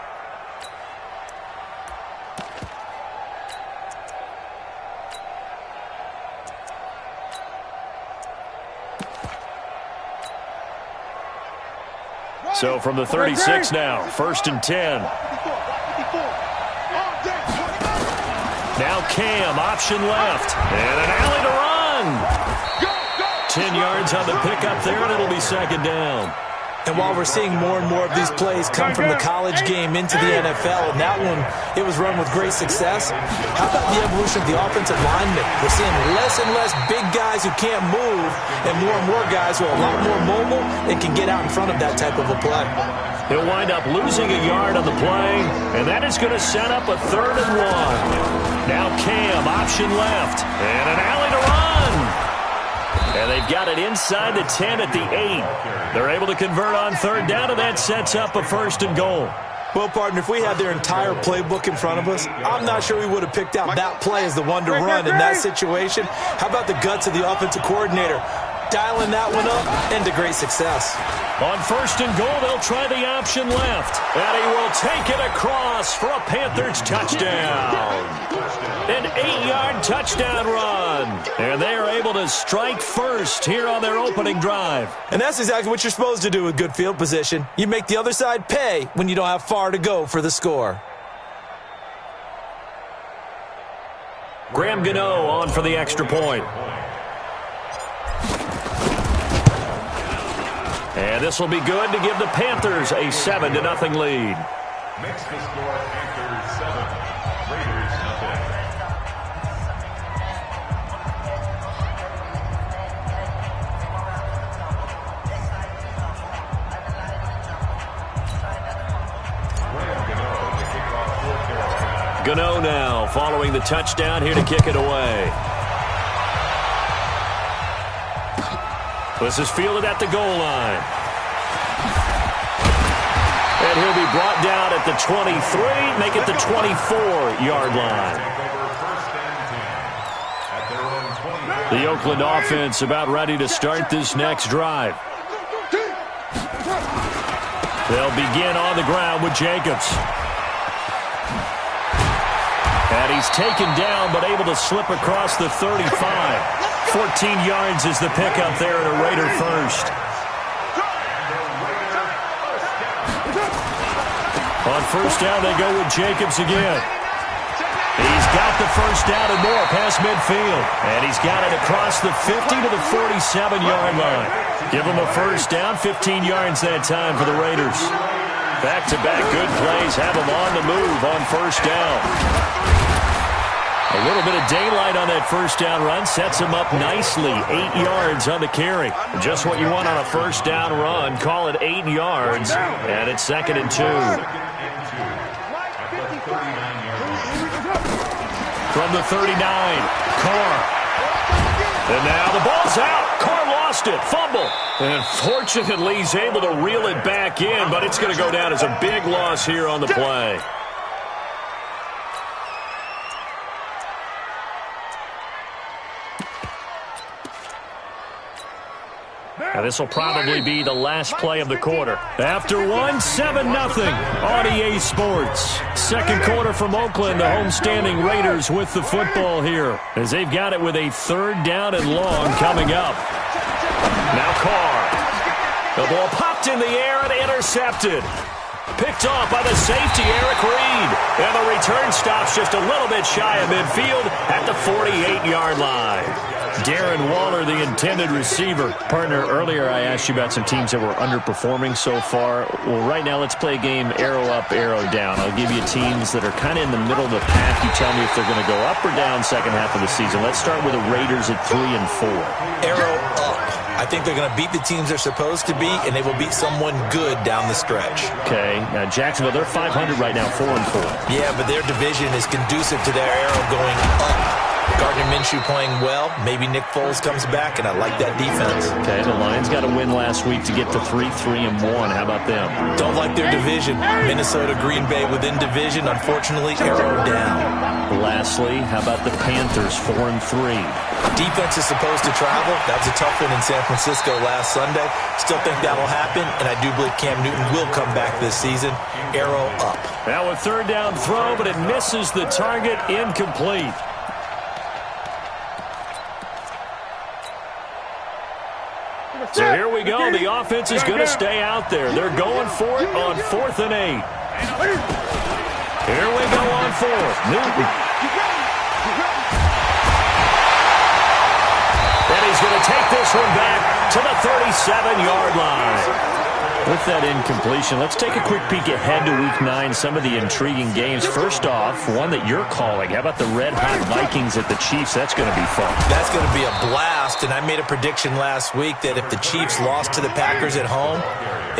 So from the 36 now, 1st and 10. Now Cam, option left. And an alley to run. 10 yards on the pickup there, and it'll be 2nd down. And while we're seeing more and more of these plays come from the college game into the NFL, and that one, it was run with great success, how about the evolution of the offensive linemen? We're seeing less and less big guys who can't move and more guys who are a lot more mobile and can get out in front of that type of a play. He'll wind up losing a yard on the play, and that is going to set up a 3rd and 1. Now Cam, option left, and an alley to run. And they've got it inside the 10 at the 8. They're able to convert on 3rd down, and that sets up a 1st and goal. Well, partner, if we had their entire playbook in front of us, I'm not sure we would have picked out that play as the one to run in that situation. How about the guts of the offensive coordinator? Dialing that one up into great success. On 1st and goal, they'll try the option left. And he will take it across for a Panthers touchdown. An 8-yard touchdown run. And they are able to strike first here on their opening drive. And that's exactly what you're supposed to do with good field position. You make the other side pay when you don't have far to go for the score. Graham Gano on for the extra point. And this will be good to give the Panthers a 7-0 lead. Makes the score Panthers 7, Raiders nothing. Gano now following the touchdown here to kick it away. This is fielded at the goal line. And he'll be brought down at the 23, make it the 24-yard line. The Oakland offense about ready to start this next drive. They'll begin on the ground with Jacobs. And he's taken down, but able to slip across the 35. 14 yards is the pickup there at a Raider first. On first down, they go with Jacobs again. He's got the first down and more past midfield. And he's got it across the 50 to the 47-yard line. Give him a first down, 15 yards that time for the Raiders. Back-to-back good plays have him on the move on first down. A little bit of daylight on that first down run sets him up nicely. 8 yards on the carry. Just what you want on a first down run. Call it 8 yards. And it's 2nd and 2. From the 39, Carr. And now the ball's out. Carr lost it. Fumble. And fortunately, he's able to reel it back in, but it's going to go down as a big loss here on the play. Now this will probably be the last play of the quarter. After 7-0 on EA Sports. Second quarter from Oakland, the homestanding Raiders with the football here, as they've got it with a 3rd down and long coming up. Now Carr. The ball popped in the air and intercepted. Picked off by the safety, Eric Reed. And the return stops just a little bit shy of midfield at the 48-yard line. Darren Waller, the intended receiver. Partner, earlier I asked you about some teams that were underperforming so far. Well, right now let's play a game arrow up, arrow down. I'll give you teams that are kind of in the middle of the pack. You tell me if they're going to go up or down second half of the season. Let's start with the Raiders at 3 and 4. Arrow up. I think they're going to beat the teams they're supposed to beat, and they will beat someone good down the stretch. Okay. Now, Jacksonville, they're 500 right now, 4 and 4. Yeah, but their division is conducive to their arrow going up. Gardner Minshew playing well. Maybe Nick Foles comes back, and I like that defense. Okay, the Lions got a win last week to get to 3-1. How about them? Don't like their division. Minnesota, Green Bay within division. Unfortunately, arrow down. Lastly, how about the Panthers, 4 and 3? Defense is supposed to travel. That was a tough one in San Francisco last Sunday. Still think that'll happen, and I do believe Cam Newton will come back this season. Arrow up. Now a 3rd down throw, but it misses the target, incomplete. So here we go. The offense is going to stay out there. They're going for it on 4th and 8. Here we go on 4th. Newton. And he's going to take this one back to the 37-yard line. With that incompletion, let's take a quick peek ahead to Week 9, some of the intriguing games. First off, one that you're calling. How about the red-hot Vikings at the Chiefs? That's going to be fun. That's going to be a blast, and I made a prediction last week that if the Chiefs lost to the Packers at home,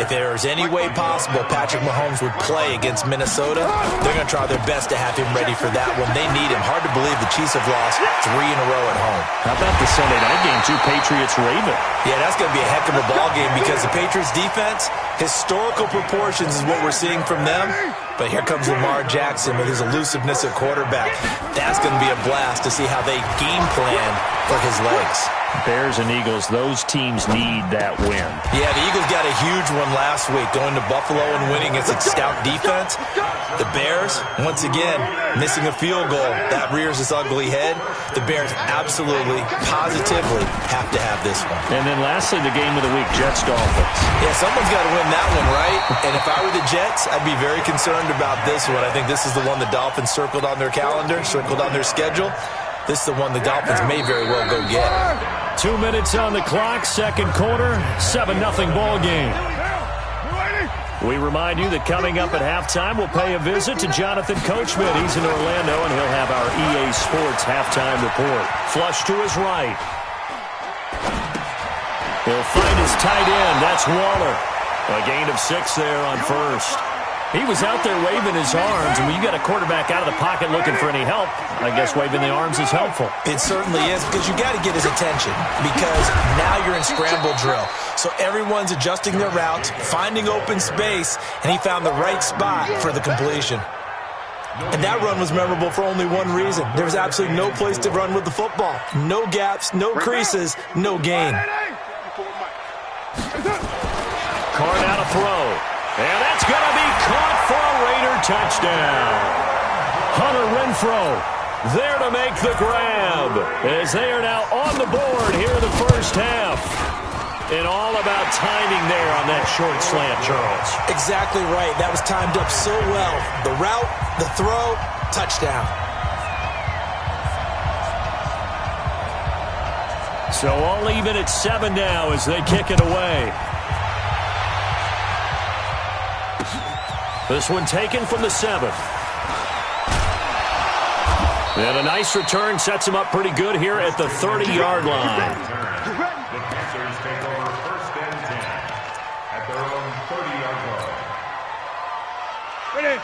if there was any way possible Patrick Mahomes would play against Minnesota, they're going to try their best to have him ready for that one. They need him. Hard to believe the Chiefs have lost 3 in a row at home. How about the Sunday night game, too? Patriots-Ravens. Yeah, that's going to be a heck of a ball game because the Patriots defense, historical proportions is what we're seeing from them. But here comes Lamar Jackson with his elusiveness at quarterback. That's going to be a blast to see how they game plan for his legs. Bears and Eagles, those teams need that win. Yeah, the Eagles got a huge one last week, going to Buffalo and winning against a stout defense. The Bears, once again, missing a field goal. That rears its ugly head. The Bears absolutely, positively have to have this one. And then lastly, the game of the week, Jets-Dolphins. Yeah, someone's got to win that one, right? And if I were the Jets, I'd be very concerned about this one. I think this is the one the Dolphins circled on their calendar, circled on their schedule. This is the one the Dolphins may very well go get. 2 minutes on the clock, second quarter, 7-0 ball game. We remind you that coming up at halftime, we'll pay a visit to Jonathan Coachman. He's in Orlando, and he'll have our EA Sports halftime report. Flush to his right. He'll find his tight end. That's Waller. A gain of 6 there on first. He was out there waving his arms, and when you got a quarterback out of the pocket looking for any help, I guess waving the arms is helpful. It certainly is, because you got to get his attention, because now you're in scramble drill. So everyone's adjusting their route, finding open space, and he found the right spot for the completion. And that run was memorable for only one reason. There was absolutely no place to run with the football. No gaps, no creases, no gain. Carr now to throw. And that's going to be caught for a Raider touchdown. Hunter Renfrow there to make the grab as they are now on the board here in the first half. And all about timing there on that short slant, Charles. Exactly right. That was timed up so well. The route, the throw, touchdown. So all even at 7 now as they kick it away. This one taken from the 7. And a nice return sets him up pretty good here at the 30-yard line. The Panthers take over 1st and 10 at their own 30-yard line.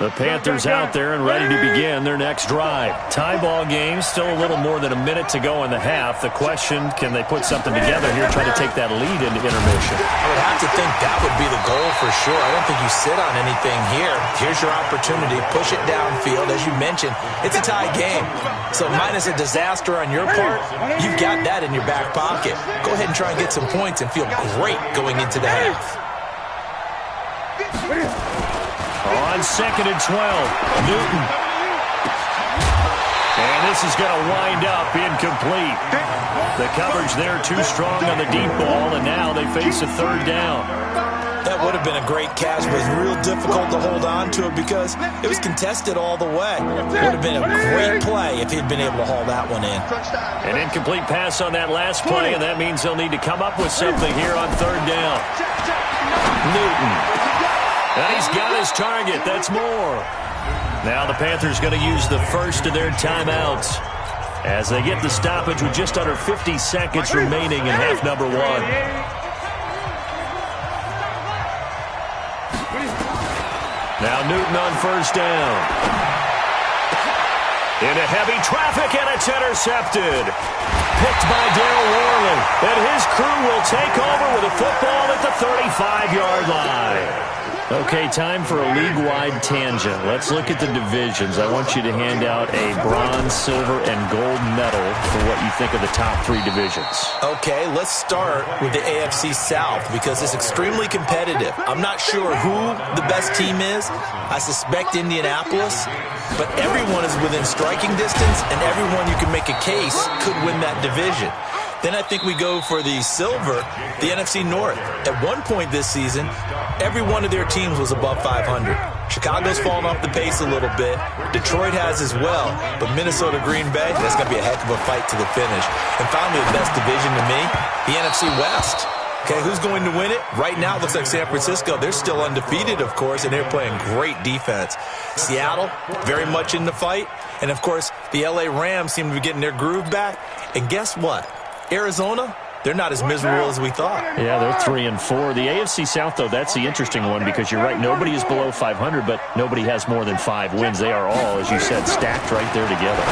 The Panthers out there and ready to begin their next drive. Tie ball game, still a little more than a minute to go in the half. The question, can they put something together here, try to take that lead into intermission? I would have to think that would be the goal for sure. I don't think you sit on anything here. Here's your opportunity. Push it downfield. As you mentioned, it's a tie game. So minus a disaster on your part, you've got that in your back pocket. Go ahead and try and get some points and feel great going into the half. On 2nd and 12, Newton. And this is going to wind up incomplete. The coverage there too strong on the deep ball, and now they face a 3rd down. That would have been a great catch, but it was real difficult to hold on to it because it was contested all the way. It would have been a great play if he'd been able to haul that one in. An incomplete pass on that last play, and that means they'll need to come up with something here on 3rd down. Newton. And he's got his target. That's more. Now the Panthers going to use the first of their timeouts as they get the stoppage with just under 50 seconds remaining in half number 1. Now Newton on 1st down. Into heavy traffic, and it's intercepted. Picked by Darryl Worley. And his crew will take over with a football at the 35-yard line. Okay, time for a league-wide tangent. Let's look at the divisions. I want you to hand out a bronze, silver, and gold medal for what you think of the top 3 divisions. Okay, let's start with the AFC South because it's extremely competitive. I'm not sure who the best team is. I suspect Indianapolis, but everyone is within striking distance, and everyone you can make a case could win that division. Then I think we go for the silver, the NFC North. At one point this season, every one of their teams was above 500. Chicago's fallen off the pace a little bit. Detroit has as well. But Minnesota, Green Bay, that's going to be a heck of a fight to the finish. And finally, the best division to me, the NFC West. Okay, who's going to win it? Right now, it looks like San Francisco. They're still undefeated, of course, and they're playing great defense. Seattle, very much in the fight. And, of course, the L.A. Rams seem to be getting their groove back. And guess what? Arizona, they're not as miserable as we thought. Yeah, they're 3-4. The AFC South, though, that's the interesting one because you're right. Nobody is below 500, but nobody has more than 5 wins. They are all, as you said, stacked right there together.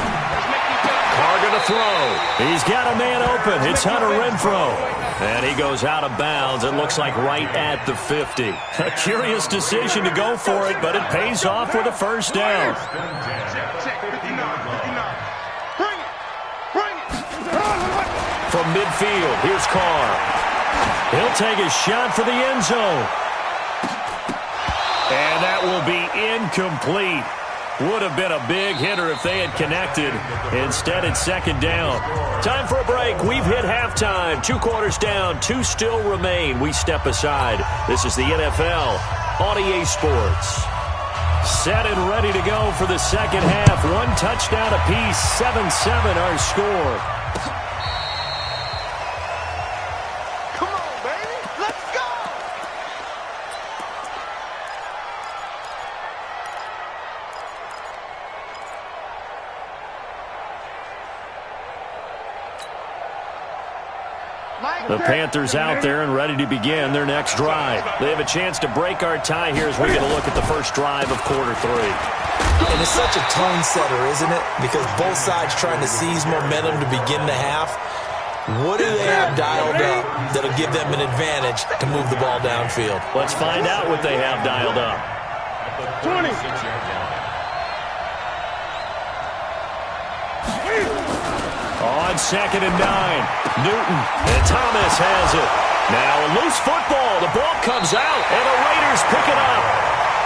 Carr going to throw. He's got a man open. It's Hunter Renfrow. And he goes out of bounds. It looks like right at the 50. A curious decision to go for it, but it pays off with a 1st down. From midfield, here's Carr. He'll take a shot for the end zone. And that will be incomplete. Would have been a big hitter if they had connected. Instead, it's 2nd down. Time for a break. We've hit halftime. 2 quarters down. 2 still remain. We step aside. This is the NFL on EA Sports. Set and ready to go for the 2nd half. 1 touchdown apiece. 7-7 our score. The Panthers out there and ready to begin their next drive. They have a chance to break our tie here as we're going to look at the first drive of quarter 3. And it's such a tone setter, isn't it? Because both sides trying to seize momentum to begin the half. What do they have dialed up that'll give them an advantage to move the ball downfield? Let's find out what they have dialed up. 20. On 2nd and 9, Newton, and Thomas has it. Now a loose football. The ball comes out, and the Raiders pick it up.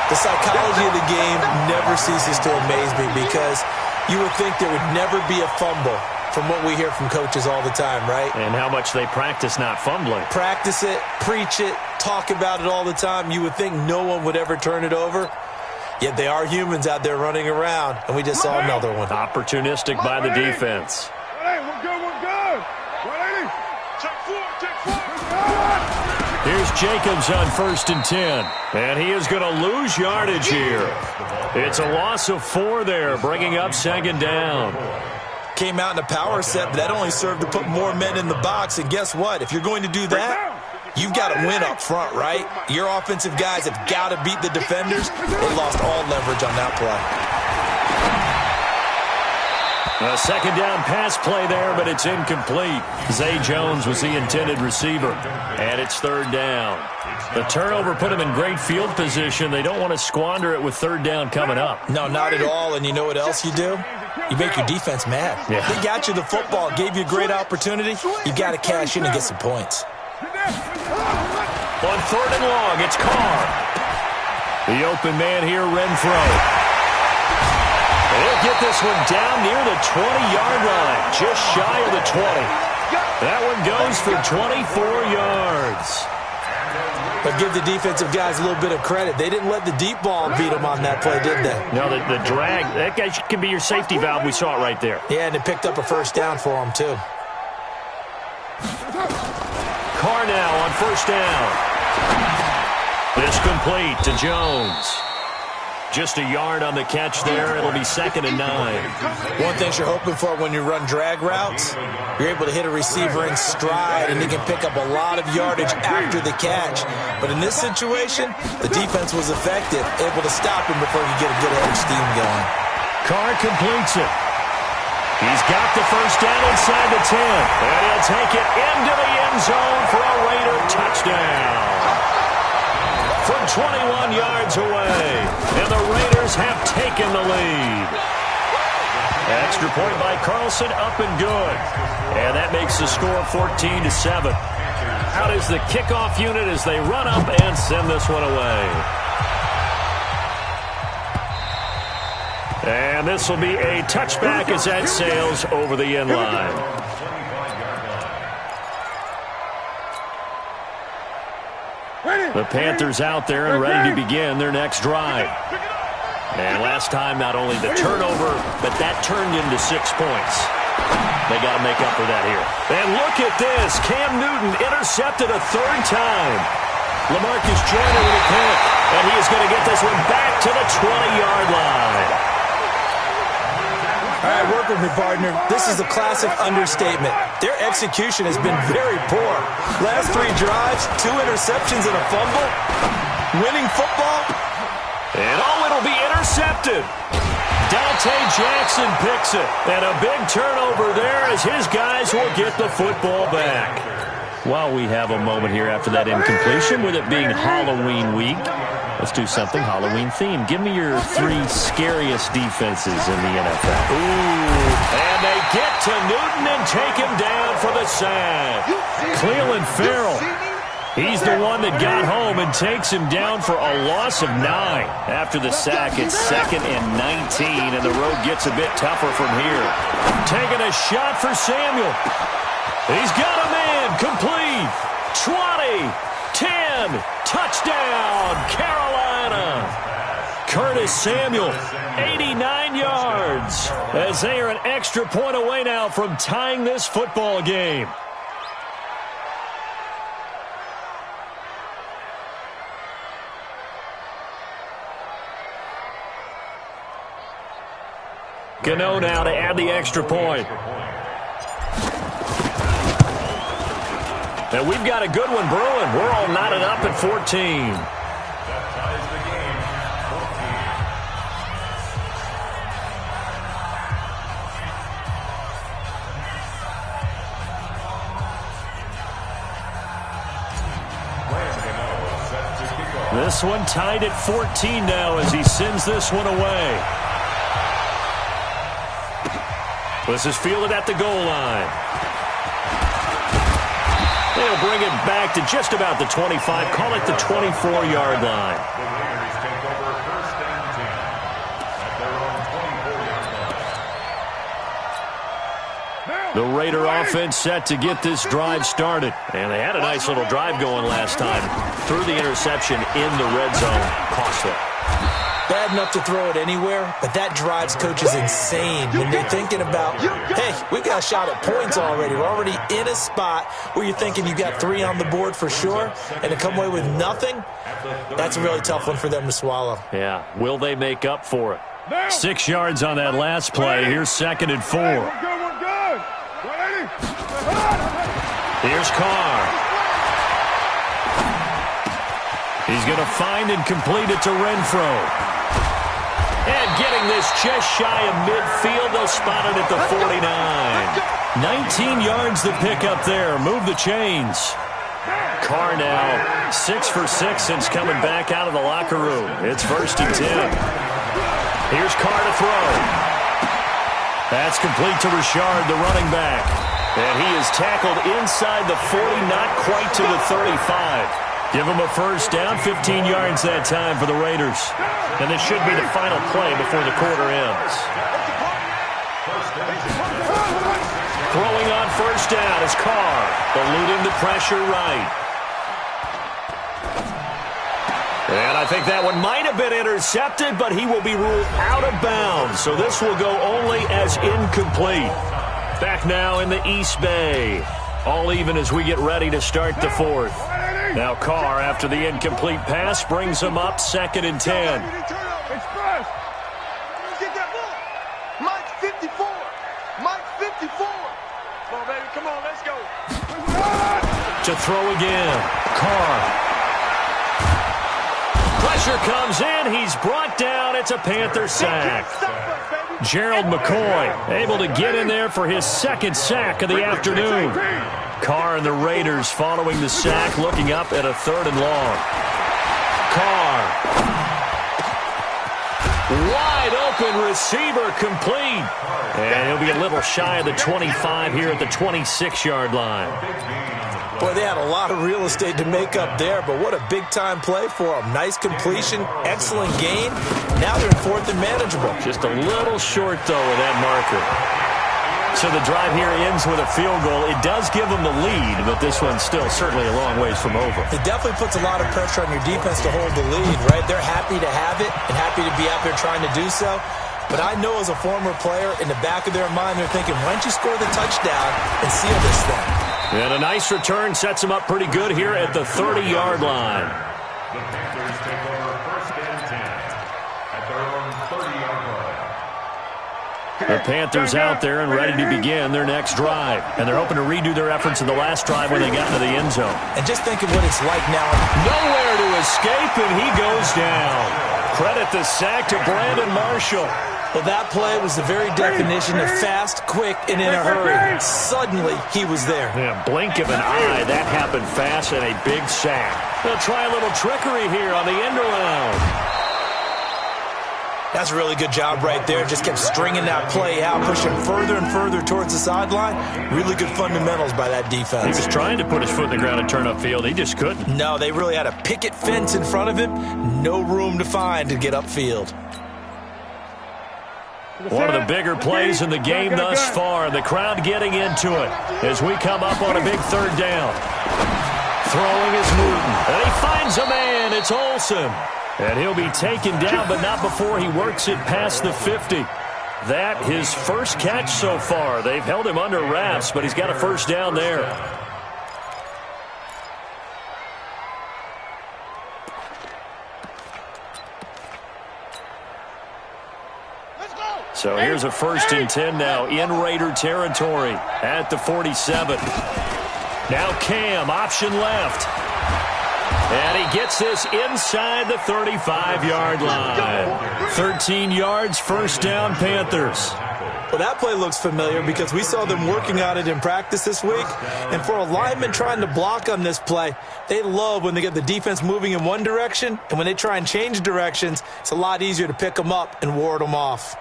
The psychology of the game never never ceases to amaze me because you would think there would never be a fumble from what we hear from coaches all the time, right? And how much they practice not fumbling. Practice it, preach it, talk about it all the time. You would think no one would ever turn it over. Yet they are humans out there running around, and we just saw another one. Opportunistic by the defense. Hey, we're good. 180. Take four. Here's Jacobs on 1st and 10. And he is going to lose yardage here. It's a loss of 4 there, bringing up 2nd down. Came out in a power set, but that only served to put more men in the box. And guess what? If you're going to do that, you've got to win up front, right? Your offensive guys have got to beat the defenders. They lost all leverage on that play. A 2nd down pass play there, but it's incomplete. Zay Jones was the intended receiver, and it's 3rd down. The turnover put them in great field position. They don't want to squander it with 3rd down coming up. No, not at all. And you know what else you do? You make your defense mad. Yeah. They got you the football, gave you a great opportunity. You got to cash in and get some points. On 3rd and long, it's Carr. The open man here, Renfro. He'll get this one down near the 20-yard line, just shy of the 20. That one goes for 24 yards. But give the defensive guys a little bit of credit. They didn't let the deep ball beat them on that play, did they? No, the drag, that guy can be your safety valve. We saw it right there. Yeah, and it picked up a 1st down for them, too. Carr now on 1st down. This complete to Jones. Just a yard on the catch there. It'll be 2nd and 9. One thing you're hoping for when you run drag routes, you're able to hit a receiver in stride, and he can pick up a lot of yardage after the catch. But in this situation, the defense was effective, able to stop him before he could get a good head of steam going. Carr completes it. He's got the 1st down inside the 10, and he'll take it into the end zone for a Raider touchdown. From 21 yards away, and the Raiders have taken the lead. Extra point by Carlson, up and good. And that makes the score 14-7. Out is the kickoff unit as they run up and send this one away. And this will be a touchback as that sails over the end line. The Panthers out there and ready to begin their next drive. And last time, not only the turnover, but that turned into 6 points. They got to make up for that here. And look at this. Cam Newton intercepted a 3rd time. LaMarcus Joyner with a pick. And he is going to get this one back to the 20-yard line. All right, work with me, partner. This is a classic understatement. Their execution has been very poor. Last 3 drives, 2 interceptions and a fumble. Winning football. And it'll be intercepted. Dante Jackson picks it. And a big turnover there as his guys will get the football back. While we have a moment here after that incompletion, with it being Halloween week, let's do something Halloween themed. Give me your 3 scariest defenses in the NFL. Ooh. And they get to Newton and take him down for the sack. Cleveland Farrell. He's the one that got home and takes him down for a loss of 9. After the sack, it's 2nd and 19, and the road gets a bit tougher from here. Taking a shot for Samuel. He's got a man, complete. 20, 10, touchdown, Carolina. Curtis Samuel, 89 yards, as they are an extra point away now from tying this football game. Gano now to add the extra point. And we've got a good one brewing. We're all knotted up at 14. That ties the game, 14. This one tied at 14 now as he sends this one away. This is fielded at the goal line. They'll bring it back to just about the 25, call it the 24-yard line. The Raider offense set to get this drive started. And they had a nice little drive going last time. Threw the interception in the red zone. Costly. Bad enough to throw it anywhere, but that drives coaches insane when they're thinking about, hey, we've got a shot at points already. We're already in a spot where you're thinking you got 3 on the board for sure, and to come away with nothing, that's a really tough one for them to swallow. Yeah, will they make up for it? 6 yards on that last play. Here's 2nd and 4. We're good. Here's Carr. He's going to find and complete it to Renfro. And getting this just shy of midfield, they'll spot it at the 49. 19 yards to pick up there. Move the chains. Carr now 6 for 6 since coming back out of the locker room. It's 1st and 10. Here's Carr to throw. That's complete to Richard, the running back. And he is tackled inside the 40, not quite to the 35. Give him a 1st down, 15 yards that time for the Raiders. And this should be the final play before the quarter ends. Throwing on 1st down is Carr, eluding the pressure right. And I think that one might have been intercepted, but he will be ruled out of bounds. So this will go only as incomplete. Back now in the East Bay. All even as we get ready to start the 4th. Now Carr, after the incomplete pass, brings him up 2nd and 10. Express. Get that ball. Mike 54. Mike 54. Come on, baby. Come on, let's go. To throw again. Carr. Pressure comes in. He's brought down. It's a Panther sack. Gerald McCoy able to get in there for his 2nd sack of the afternoon. Carr and the Raiders following the sack, looking up at a 3rd and long. Carr. Wide open receiver complete. And he'll be a little shy of the 25 here at the 26-yard line. Boy, they had a lot of real estate to make up there, but what a big-time play for them. Nice completion, excellent gain. Now they're in 4th and manageable. Just a little short, though, with that marker. So the drive here ends with a field goal. It does give them the lead, but this one's still certainly a long ways from over. It definitely puts a lot of pressure on your defense to hold the lead, right? They're happy to have it and happy to be out there trying to do so. But I know as a former player, in the back of their mind, they're thinking, why don't you score the touchdown and seal this thing? And a nice return sets him up pretty good here at the 30-yard line. The Panthers take over 1st and 10 at their own 30-yard line. The Panthers out there and ready to begin their next drive. And they're hoping to redo their efforts in the last drive when they got into the end zone. And just think of what it's like now. Nowhere to escape, and he goes down. Credit the sack to Brandon Marshall. Well, that play was the very definition of fast, quick, and in a hurry. Suddenly, he was there. Yeah, blink of an eye. That happened fast and a big sack. They'll try a little trickery here on the end around. That's a really good job right there. Just kept stringing that play out, pushing further and further towards the sideline. Really good fundamentals by that defense. He was trying to put his foot in the ground and turn upfield. He just couldn't. No, they really had a picket fence in front of him. No room to find to get upfield. One of the bigger plays in the game thus far. The crowd getting into it as we come up on a big 3rd down. Throwing is Newton. And he finds a man. It's Olsen. And he'll be taken down, but not before he works it past the 50. That his 1st catch so far. They've held him under wraps, but he's got a 1st down there. So here's a 1st and 10 now in Raider territory at the 47. Now Cam, option left. And he gets this inside the 35-yard line. 13 yards, 1st down, Panthers. Well, that play looks familiar because we saw them working on it in practice this week. And for a lineman trying to block on this play, they love when they get the defense moving in one direction. And when they try and change directions, it's a lot easier to pick them up and ward them off.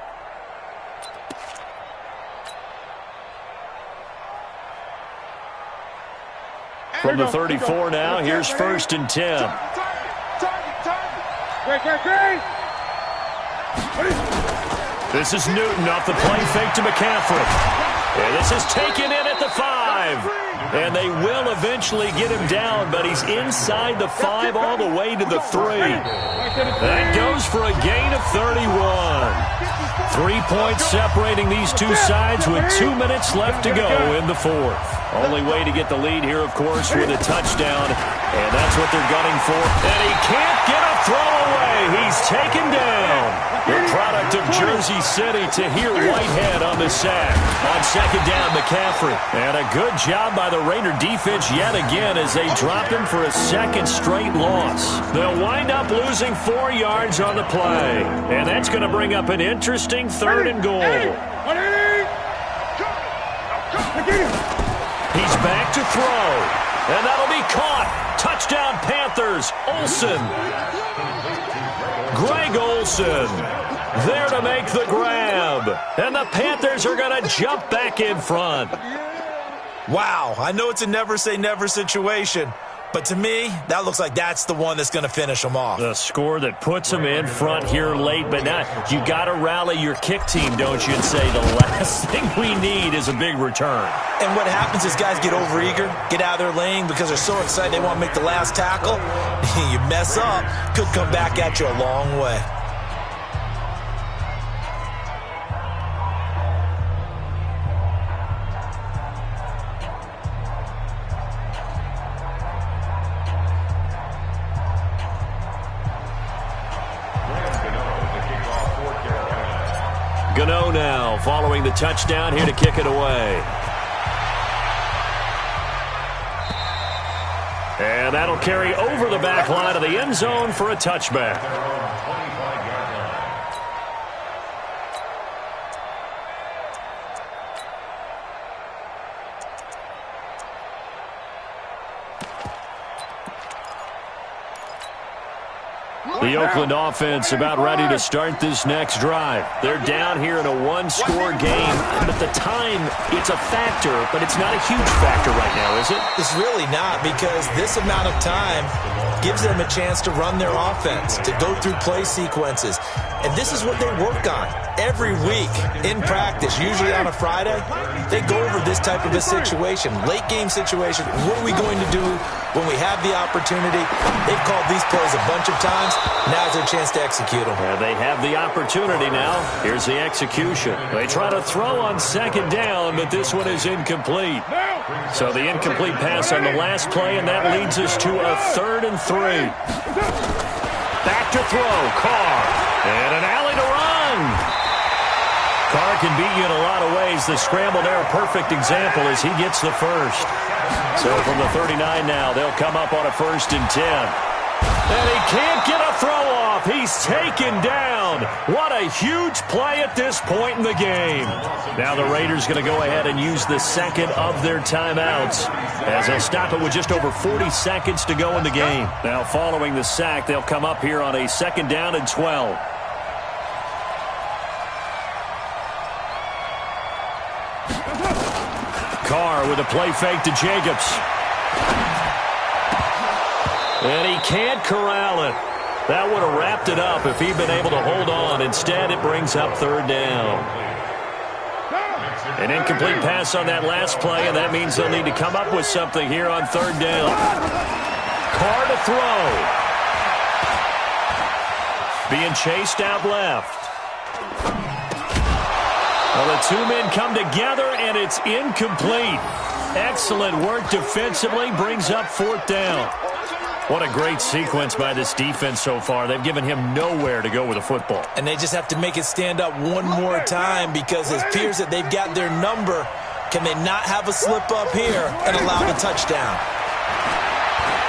From the 34 now, here's 1st and 10. This is Newton off the play fake to McCaffrey. And this is taken in at the 5. And they will eventually get him down, but he's inside the 5 all the way to the 3. That goes for a gain of 31. 3 points separating these two sides with 2 minutes left to go in the 4th. Only way to get the lead here, of course, with a touchdown. And that's what they're gunning for. And he can't get a throw away. He's taken down. The product of Jersey City, Tahir Whitehead on the sack. On second down, McCaffrey. And a good job by the Raider defense yet again as they drop him for a second straight loss. They'll wind up losing 4 yards on the play. And that's going to bring up an interesting 3rd and goal. He's back to throw. And that'll be caught. Touchdown Panthers. Olsen. Greg Olsen there to make the grab. And the Panthers are going to jump back in front. Wow, I know it's a never-say-never situation, but to me, that looks like that's the one that's going to finish them off. The score that puts them in front here late, but now you got to rally your kick team, don't you, and say the last thing we need is a big return. And what happens is guys get overeager, get out of their lane because they're so excited they want to make the last tackle. You mess up, could come back at you a long way. Gano now following the touchdown here to kick it away. And that'll carry over the back line of the end zone for a touchback. The Oakland offense about ready to start this next drive. They're down here in a one-score game, but the time, it's a factor, but it's not a huge factor right now, is it? It's really not, because this amount of time gives them a chance to run their offense, to go through play sequences. And this is what they work on every week in practice, usually on a Friday. They go over this type of a situation, late game situation. What are we going to do when we have the opportunity? They've called these plays a bunch of times. Now's their chance to execute them. Yeah, they have the opportunity now. Here's the execution. They try to throw on second down, but this one is incomplete. So the incomplete pass on the last play, and that leads us to a 3rd and 3. Back to throw, Carr. And an alley to run. Carr can beat you in a lot of ways. The scramble there, a perfect example as he gets the first. So from the 39 now, they'll come up on a 1st and 10. And he can't get a throw off. He's taken down. What a huge play at this point in the game. Now the Raiders going to go ahead and use the second of their timeouts as they'll stop it with just over 40 seconds to go in the game. Now following the sack, they'll come up here on a 2nd down and 12. Carr with a play fake to Jacobs. And he can't corral it. That would have wrapped it up if he'd been able to hold on. Instead, it brings up 3rd down. An incomplete pass on that last play, and that means they'll need to come up with something here on 3rd down. Carr to throw. Being chased out left. Well, the two men come together, and it's incomplete. Excellent work defensively, brings up 4th down. What a great sequence by this defense so far. They've given him nowhere to go with the football. And they just have to make it stand up one more time because it appears that they've got their number. Can they not have a slip up here and allow the touchdown?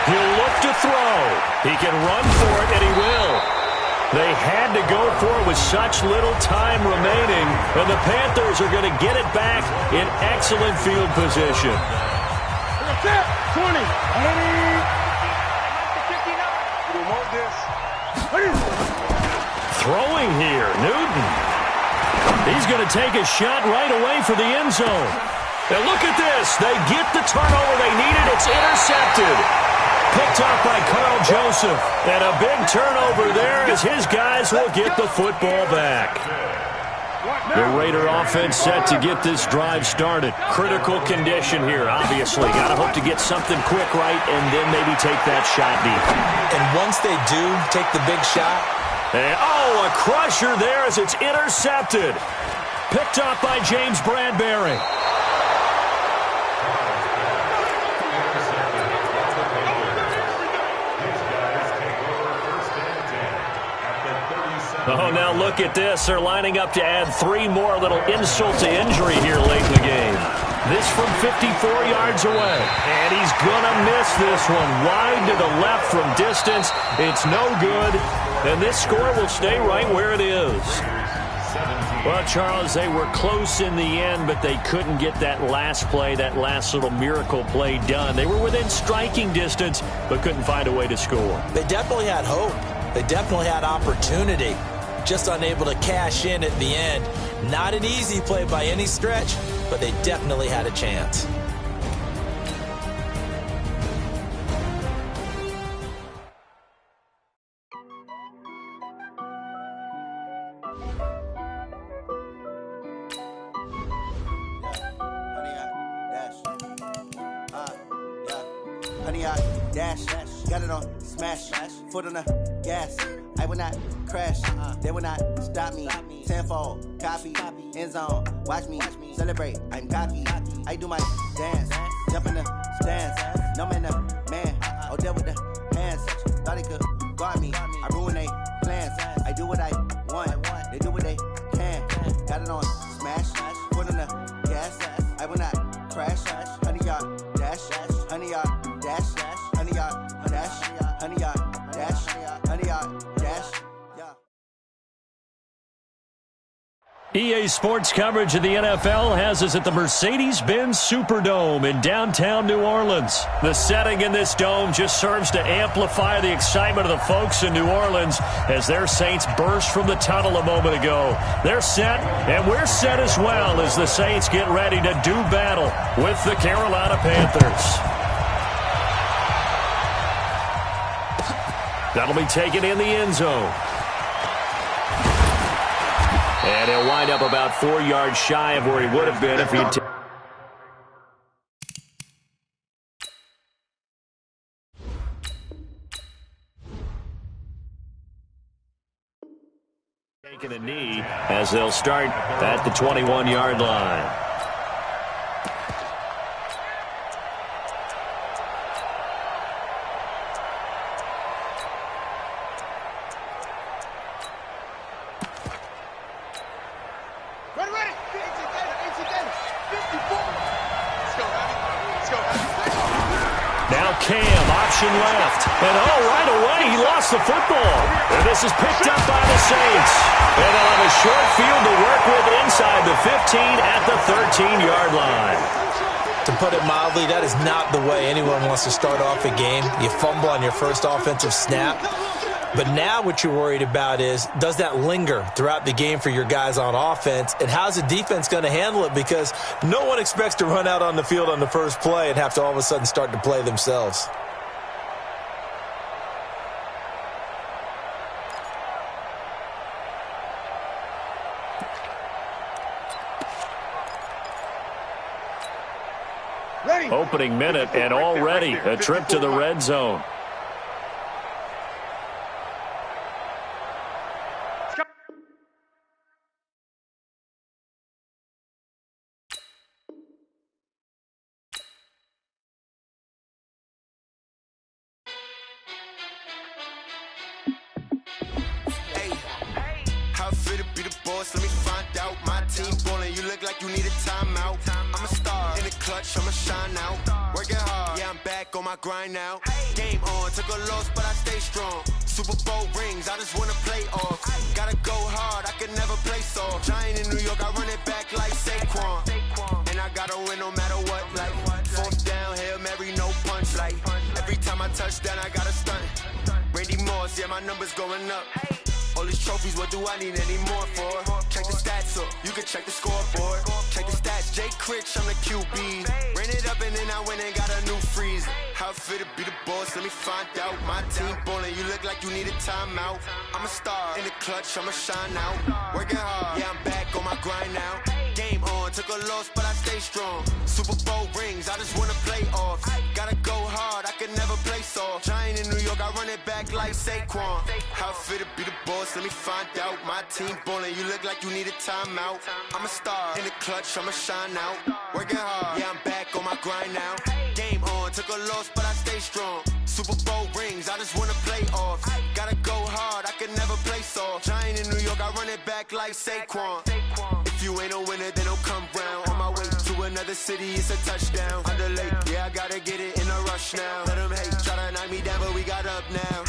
He'll look to throw. He can run for it, and he will. They had to go for it with such little time remaining, and the Panthers are going to get it back in excellent field position. 20. Throwing here, Newton. He's going to take a shot right away for the end zone. And look at this. They get the turnover they needed. It's intercepted. Picked up by Carl Joseph. And a big turnover there as his guys will get the football back. The Raider offense set to get this drive started. Critical condition here, obviously. Got to hope to get something quick right and then maybe take that shot deep. And once they do take the big shot. And, oh, a crusher there as it's intercepted. Picked up by James Bradbury. Oh, now look at this. They're lining up to add 3 more. Little insult to injury here late in the game. This from 54 yards away. And he's going to miss this one. Wide to the left from distance. It's no good. And this score will stay right where it is. Well, Charles, they were close in the end, but they couldn't get that last play, that last little miracle play done. They were within striking distance, but couldn't find a way to score. They definitely had hope. They definitely had opportunity. Just unable to cash in at the end. Not an easy play by any stretch, but they definitely had a chance. Honey, I dash, got it on smash, foot on the gas. I will not crash, they will not stop me. Tenfold, copy, end zone, watch me celebrate. I'm cocky, I do my dance, jump in the stands. No man, man, oh, there with the hands. Thought he could guard me, I ruin they plans. I do what I want, they do what they can. Got it on smash, foot on the gas. I will not crash, honey, y'all dash, honey, y'all dash, honey, y'all dash, honey, y'all dash, honey, y'all dash. EA Sports coverage of the NFL has us at the Mercedes-Benz Superdome in downtown New Orleans. The setting in this dome just serves to amplify the excitement of the folks in New Orleans as their Saints burst from the tunnel a moment ago. They're set, and we're set as well as the Saints get ready to do battle with the Carolina Panthers. That'll be taken in the end zone. And he'll wind up about 4 yards shy of where he would have been if he'd taken a knee as they'll start at the 21-yard line. Cam, option left. And right away, he lost the football. And this is picked up by the Saints. And they'll have a short field to work with inside the 15 at the 13-yard line. To put it mildly, that is not the way anyone wants to start off a game. You fumble on your first offensive snap. But now what you're worried about is, does that linger throughout the game for your guys on offense? And how's the defense going to handle it? Because no one expects to run out on the field on the first play and have to all of a sudden start to play themselves. Opening minute and already a trip to the red zone. Let me find out my team ballin'. You look like you need a timeout. I'm a star in the clutch, I'ma shine out. Working hard, yeah, I'm back on my grind now. Game on, took a loss, but I stay strong. Super Bowl rings, I just wanna play off. Gotta go hard, I can never play soft. Giant in New York, I run it back like Saquon. And I gotta win no matter what. Like fourth down, Hail Mary, no punch. Like every time I touch down, I gotta stunt. Randy Moss, yeah, my numbers going up. All these trophies, what do I need any more for? Check the stats up, you can check the scoreboard. Check the stats, Jay Critch, I'm the QB. Ran it up and then I went and got a new freezer. How it feel to be the boss, let me find out. My team ballin', you look like you need a timeout. I'm a star in the clutch, I'ma shine out. Working hard, yeah, I'm back on my strong. Super Bowl rings, I just wanna play off. Gotta go hard, I can never play soft. Giant in New York, I run it back like Saquon. How fit to be the boss, let me find out. My team ballin', you look like you need a timeout. I'm a star, in the clutch, I'ma shine out. Working hard, yeah, I'm back on my grind now. Game on, took a loss, but I stay strong. Super Bowl rings, I just wanna play off. Gotta go hard, I can never play soft. Giant in New York, I run it back like Saquon. If you ain't a winner, then don't come round. On my way to another city, it's a touchdown. Underlay, yeah, I gotta get it in a rush now. Let them hate, try to knock me down, but we got up now.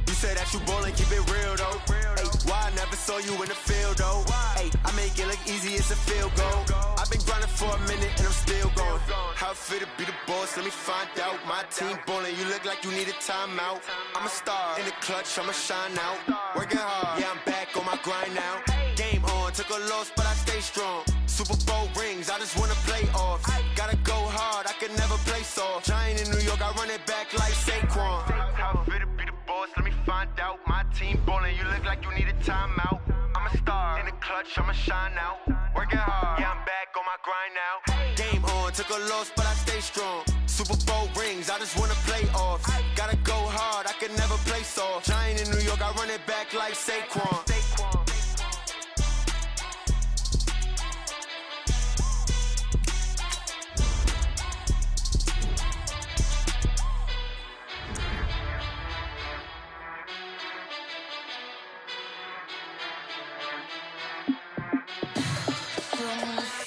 You say that you ballin', keep it real though. Ay, why I never saw you in the field though? Ay, I make it look easy, it's a field goal. I've been grinding for a minute and I'm still going. How fit to be the boss, let me find out. My team ballin', you look like you need a timeout. I'm a star, in the clutch, I'ma shine out. Working hard, yeah, I'm back on my grind now. Game on, took a loss, but I stay strong. Super Bowl rings, I just wanna play off. Gotta go hard, I can never play soft. Giant in New York, I run it back like Saquon. How fit to be the boss, let me find out. My team ballin', you look like you need a timeout. I'm a star, in the clutch, I'ma shine out. Working hard, yeah, I'm back on my grind now. Game on, took a loss, but I stay strong. Super Bowl rings, I just wanna play off. Gotta go hard, I can never play soft. Giant in New York, I run it back like Saquon.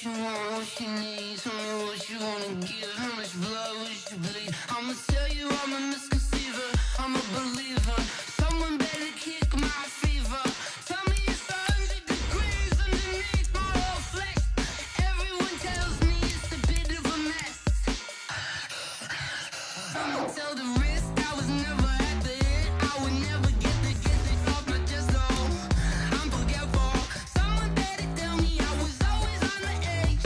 What you need, tell me what you wanna give. How much blood would you bleed? I'ma tell you I'm a misconceiver, I'm a believer. Someone better kick my fever. Tell me it's 100 degrees underneath my whole flesh. Everyone tells me it's a bit of a mess. I'ma tell the risk I was never at the end. I would never get this off my chest though. I'm forgetful. Someone better tell me I was always on the edge.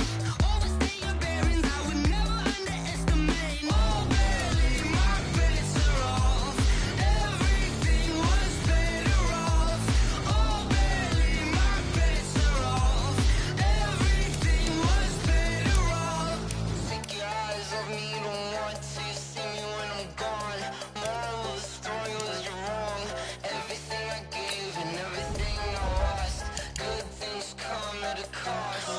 Overstay your bearings, I would never underestimate. Oh, barely, my bets are off. Everything was better off. Oh, barely, my bets are off. Everything was better off. Take your eyes off me, you don't want to see me when I'm gone. Moral of the story was you're wrong. Everything I gave and everything I lost. Good things come at a cost.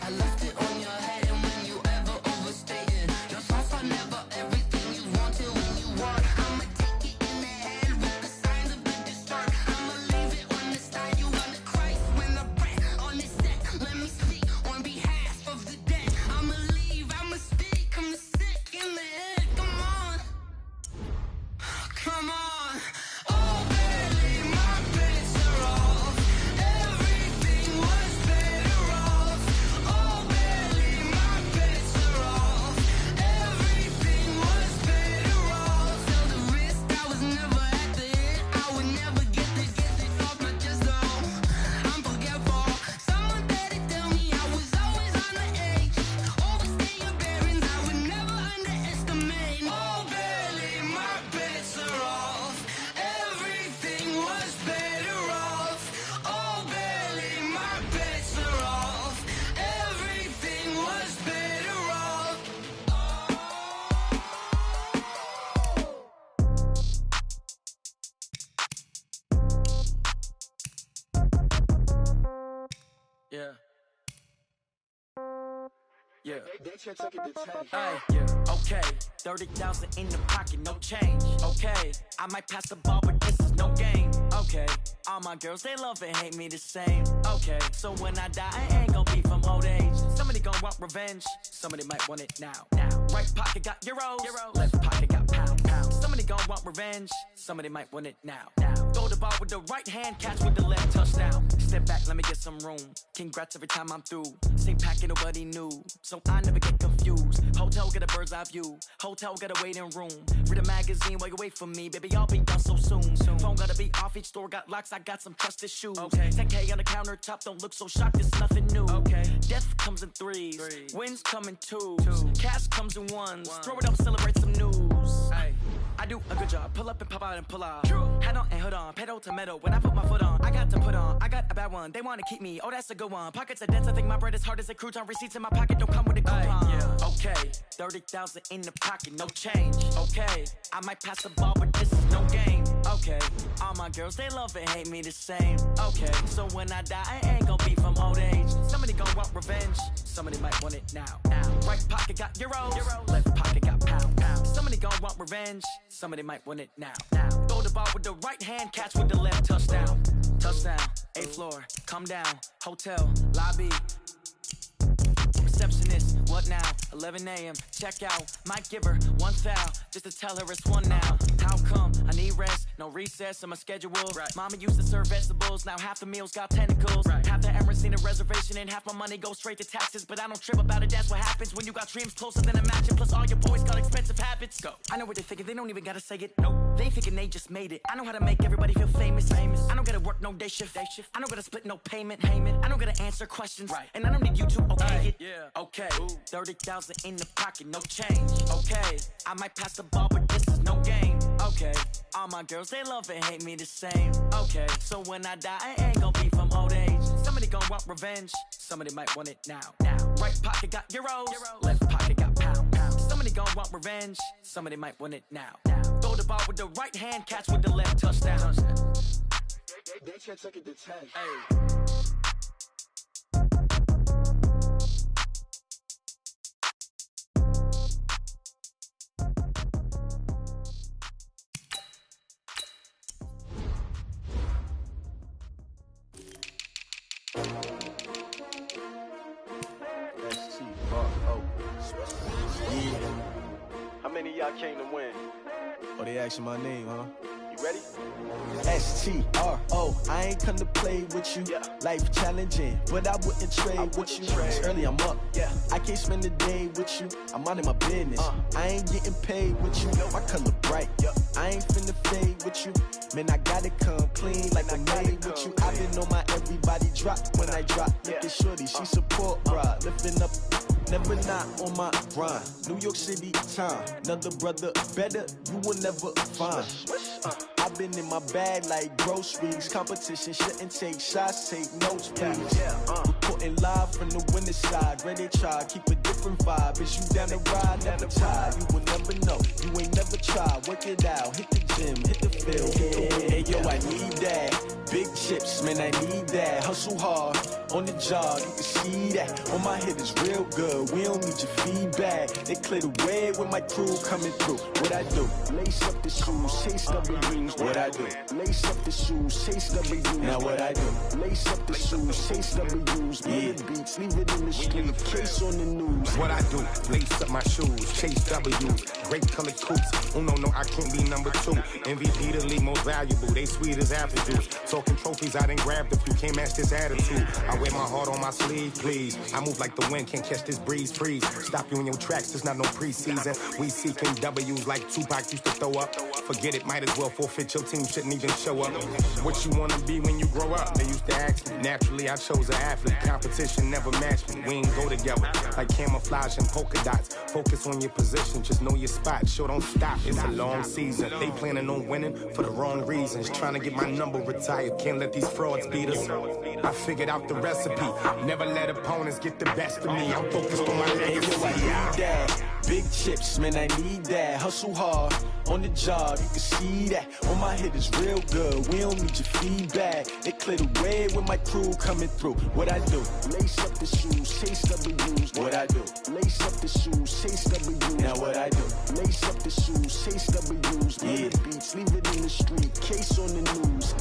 I left it on your head, and when you ever overstay it, your thoughts are never everything you wanted when you want. I'ma take it in the head with the signs of the distort. I'ma leave it on the side. You want to Christ when I breath on this set. Let me speak on behalf of the dead. I'ma leave, I'ma speak. I'm sick in the head. Come on, come on. Oh, barely, my bets are off. Everything was better off. Oh, barely, my bets are off. Everything was better off. Tell the risk I was never at the end. I would never get this off my chest though. I'm forgetful. Someone better tell me I was always on the edge. Overstay your bearings, I would never underestimate. Oh, barely, my bets are off. Everything was better off. Oh, barely, my bets are off. Everything was better off. Yeah. Yeah. Hey, yeah. Okay. 30,000 in the pocket, no change. Okay. I might pass the ball, but this is no game. Okay. All my girls, they love and hate me the same. Okay. So when I die, I ain't gon' be from old age. Somebody gon' want revenge. Somebody might want it now. Right pocket got euros. Left pocket got pounds. Somebody gon' want revenge. Somebody might want it now. Throw the ball with the right hand, catch with the left, touchdown. Step back, let me get some room. Congrats every time I'm through. Same packet, nobody knew, so I never get confused. Hotel get a bird's eye view. Hotel got a waiting room. Read a magazine while you wait for me, baby. I'll be done so soon. Phone gotta be off. Each store got locks. I got some trusted shoes. 10K on the countertop. Don't look so shocked. It's nothing new. Death comes in threes. Wins come in twos. Cash comes in ones. Throw it up, celebrate some news. I do a good job. Pull up and pop out and pull out. Head on and hood on, pedal to metal. When I put my foot on, I got to put on. I got a bad one, they wanna keep me. Oh, that's a good one. Pockets are dense, I think my bread is hard as a crouton. Receipts in my pocket don't come with a coupon. Yeah. Okay, 30,000 in the pocket, no change. Okay, I might pass the ball, but this is no game. Okay, all my girls, they love and hate me the same. Okay, so when I die, I ain't gon' be from old age. Somebody gon' want revenge, somebody might want it now. Right pocket got euros, left pocket got pound. Somebody gon' want revenge, somebody might want it now. Throw the ball with the right hand, catch with the left, touchdown. Touchdown, 8th floor, come down, hotel, lobby. Receptionist, what now? 11 a.m. Check out. Might give her one foul just to tell her it's one now. How come? I need rest, no recess in my schedule. Right. Mama used to serve vegetables, now half the meals got tentacles. Right. Half the Emirates need a reservation and half my money goes straight to taxes. But I don't trip about it, that's what happens when you got dreams closer than a match. And plus all your boys got expensive habits. Go. I know what they thinking, they don't even gotta say it. Nope. They thinking they just made it. I know how to make everybody feel famous. I don't gotta work no day shift. I don't gotta split no payment. I don't gotta answer questions. Right. And I don't need you to okay it. Yeah. Okay, 30,000 in the pocket, no change. Okay, I might pass the ball, but this is no game. Okay, all my girls, they love and hate me the same. Okay, so when I die, I ain't gon' be from old age. Somebody gon' want revenge, somebody might want it now. Right pocket got euros, left pocket got pound. Somebody gon' want revenge, somebody might want it now. Throw the ball with the right hand, catch with the left, touchdown. They can't take it to 10. Hey. How many of y'all came to win? Oh, they asking my name, huh? You ready? STRO, I ain't come to play with you. Life challenging, but I wouldn't trade with you. It's early, I'm up. I can't spend the day with you. I'm minding my business. I ain't getting paid with you. My color bright. I ain't finna fade with you. Man, I gotta come clean like I'm made with you. I've been on my everybody drop when I drop. Look at shorty, she support, bruh. Lifting up. Never not on my grind. New York City time. Another brother better, you will never find. I've been in my bag like groceries. Competition shouldn't take shots, take notes, please. Reporting live from the winter side. Ready to try, keep a different vibe. Is you down the ride, never tired. You will never know, you ain't never tried. Work it out, hit the gym, hit the field. Hey yo, I need that. Big chips, man, I need that. Hustle hard, on the job, you can see that. On my head is real good, we don't need your feedback. They clear the way with my crew coming through. What I do? Lace up the shoes, chase W's. What I do? Lace up the shoes, chase W's. Now what I do? Lace up the shoes, chase W's. Yeah. Beats, leave it in the street, case on the news. What I do? Lace up my shoes, chase W's. Great colored coops. Oh no, I can't be number 2. MVP the league most valuable. They sweet as apple juice. Talking trophies, I done grabbed a few. Can't match this attitude. I wear my heart on my sleeve, please. I move like the wind, can't catch this breeze, freeze. Stop you in your tracks, there's not no preseason. We seeking W's like Tupac used to throw up. Forget it, might as well forfeit. Your team shouldn't even show up. What you wanna be when you grow up? They used to ask me. Naturally, I chose an athlete. Competition never matched me. We ain't go together like camouflage and polka dots. Focus on your position, just know your spot. Sure, don't stop. It's a long season. They planning on winning for the wrong reasons. Trying to get my number retired. Can't let these frauds beat us. I figured out the recipe. Never let opponents get the best of me. I'm focused on my legacy. I need that. Big chips, man, I need that. Hustle hard, on the job, you can see that. On my head is real good, we don't need your feedback. They clear the way with my crew coming through. What I do? Lace up the shoes, chase W's. What I do? Lace up the shoes, chase W's. Now what I do? Lace up the shoes, chase W's. Yeah. Beats, leave it in the street, case on the news.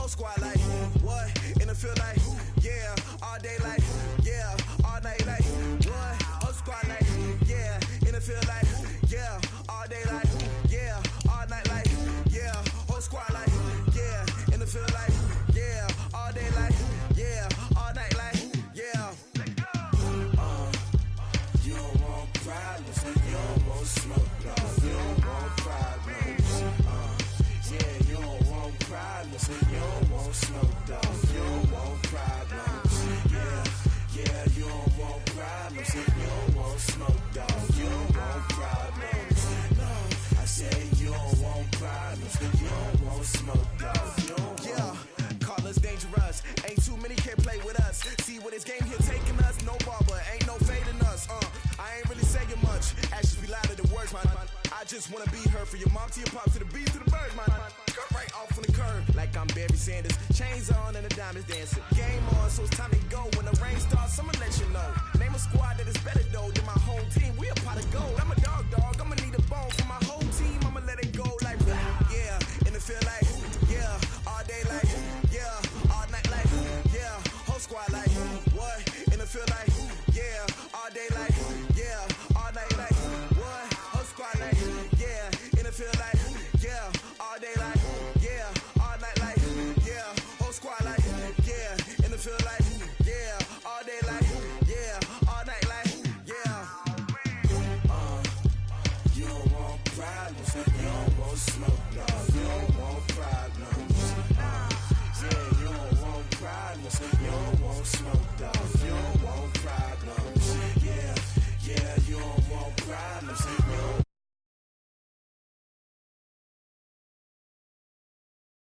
Squad like, what? In the field like, yeah, all day like, yeah, all night like, what? Whole squad like, yeah, in the field like, yeah, all day like, yeah, smoke, dog. Yeah, call us dangerous. Ain't too many can play with us. See where this game here taking us. No barber, ain't no fading us. I ain't really saying much. Actions be louder than words, man. I just wanna be heard from your mom to your pop to the beat to the birds, man. Cut right off on the curb like I'm Barry Sanders. Chains on and the diamonds dancing. Game on, so it's time to go. When the rain starts, I'ma let you know. Name a squad that is better though than my home team. We a pot of gold. I'm a dog. I'ma need a bone for my whole